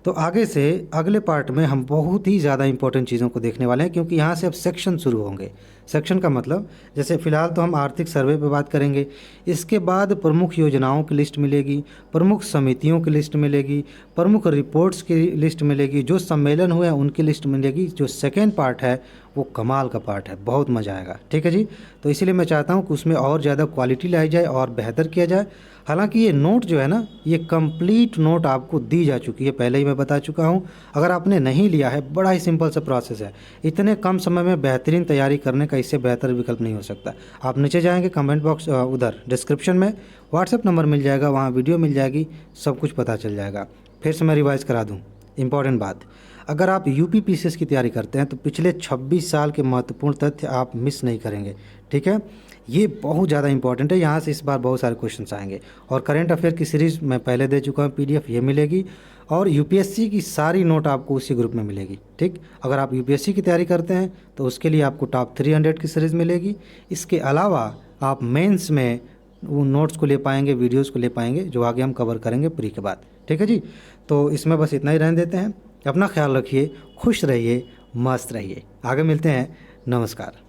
तो आगे से अगले पार्ट में हम बहुत ही ज़्यादा इंपॉर्टेंट चीज़ों को देखने वाले हैं, क्योंकि यहाँ से अब सेक्शन शुरू होंगे। सेक्शन का मतलब, जैसे फ़िलहाल तो हम आर्थिक सर्वे पे बात करेंगे, इसके बाद प्रमुख योजनाओं की लिस्ट मिलेगी, प्रमुख समितियों की लिस्ट मिलेगी, प्रमुख रिपोर्ट्स की लिस्ट मिलेगी, जो सम्मेलन हुए हैं उनकी लिस्ट मिलेगी। जो सेकेंड पार्ट है वो कमाल का पार्ट है, बहुत मज़ा आएगा, ठीक है जी। तो इसीलिए मैं चाहता हूँ कि उसमें और ज़्यादा क्वालिटी लाई जाए और बेहतर किया जाए। हालांकि ये नोट जो है ना, ये कंप्लीट नोट आपको दी जा चुकी है, पहले ही मैं बता चुका हूँ। अगर आपने नहीं लिया है, बड़ा ही सिंपल सा प्रोसेस है, इतने कम समय में बेहतरीन तैयारी करने का इससे बेहतर विकल्प नहीं हो सकता। आप नीचे जाएंगे कमेंट बॉक्स, उधर डिस्क्रिप्शन में व्हाट्सएप नंबर मिल जाएगा, वहाँ वीडियो मिल जाएगी, सब कुछ पता चल जाएगा। फिर से मैं रिवाइज़ करा दूँ, इंपॉर्टेंट बात, अगर आप यूपी पीसीएस की तैयारी करते हैं तो पिछले 26 साल के महत्वपूर्ण तथ्य आप मिस नहीं करेंगे, ठीक है। ये बहुत ज़्यादा इंपॉर्टेंट है, यहाँ से इस बार बहुत सारे क्वेश्चंस आएंगे। और करंट अफेयर की सीरीज़ मैं पहले दे चुका हूँ, पीडीएफ ये मिलेगी, और यूपीएससी की सारी नोट आपको उसी ग्रुप में मिलेगी, ठीक। अगर आप यूपीएससी की तैयारी करते हैं तो उसके लिए आपको टॉप 300 की सीरीज़ मिलेगी। इसके अलावा आप मेंस में वो नोट्स को ले पाएंगे, वीडियोज़ को ले पाएंगे, जो आगे हम कवर करेंगे प्री के बाद, ठीक है जी। तो इसमें बस इतना ही रहने देते हैं। अपना ख्याल रखिए, खुश रहिए, मस्त रहिए। आगे मिलते हैं, नमस्कार।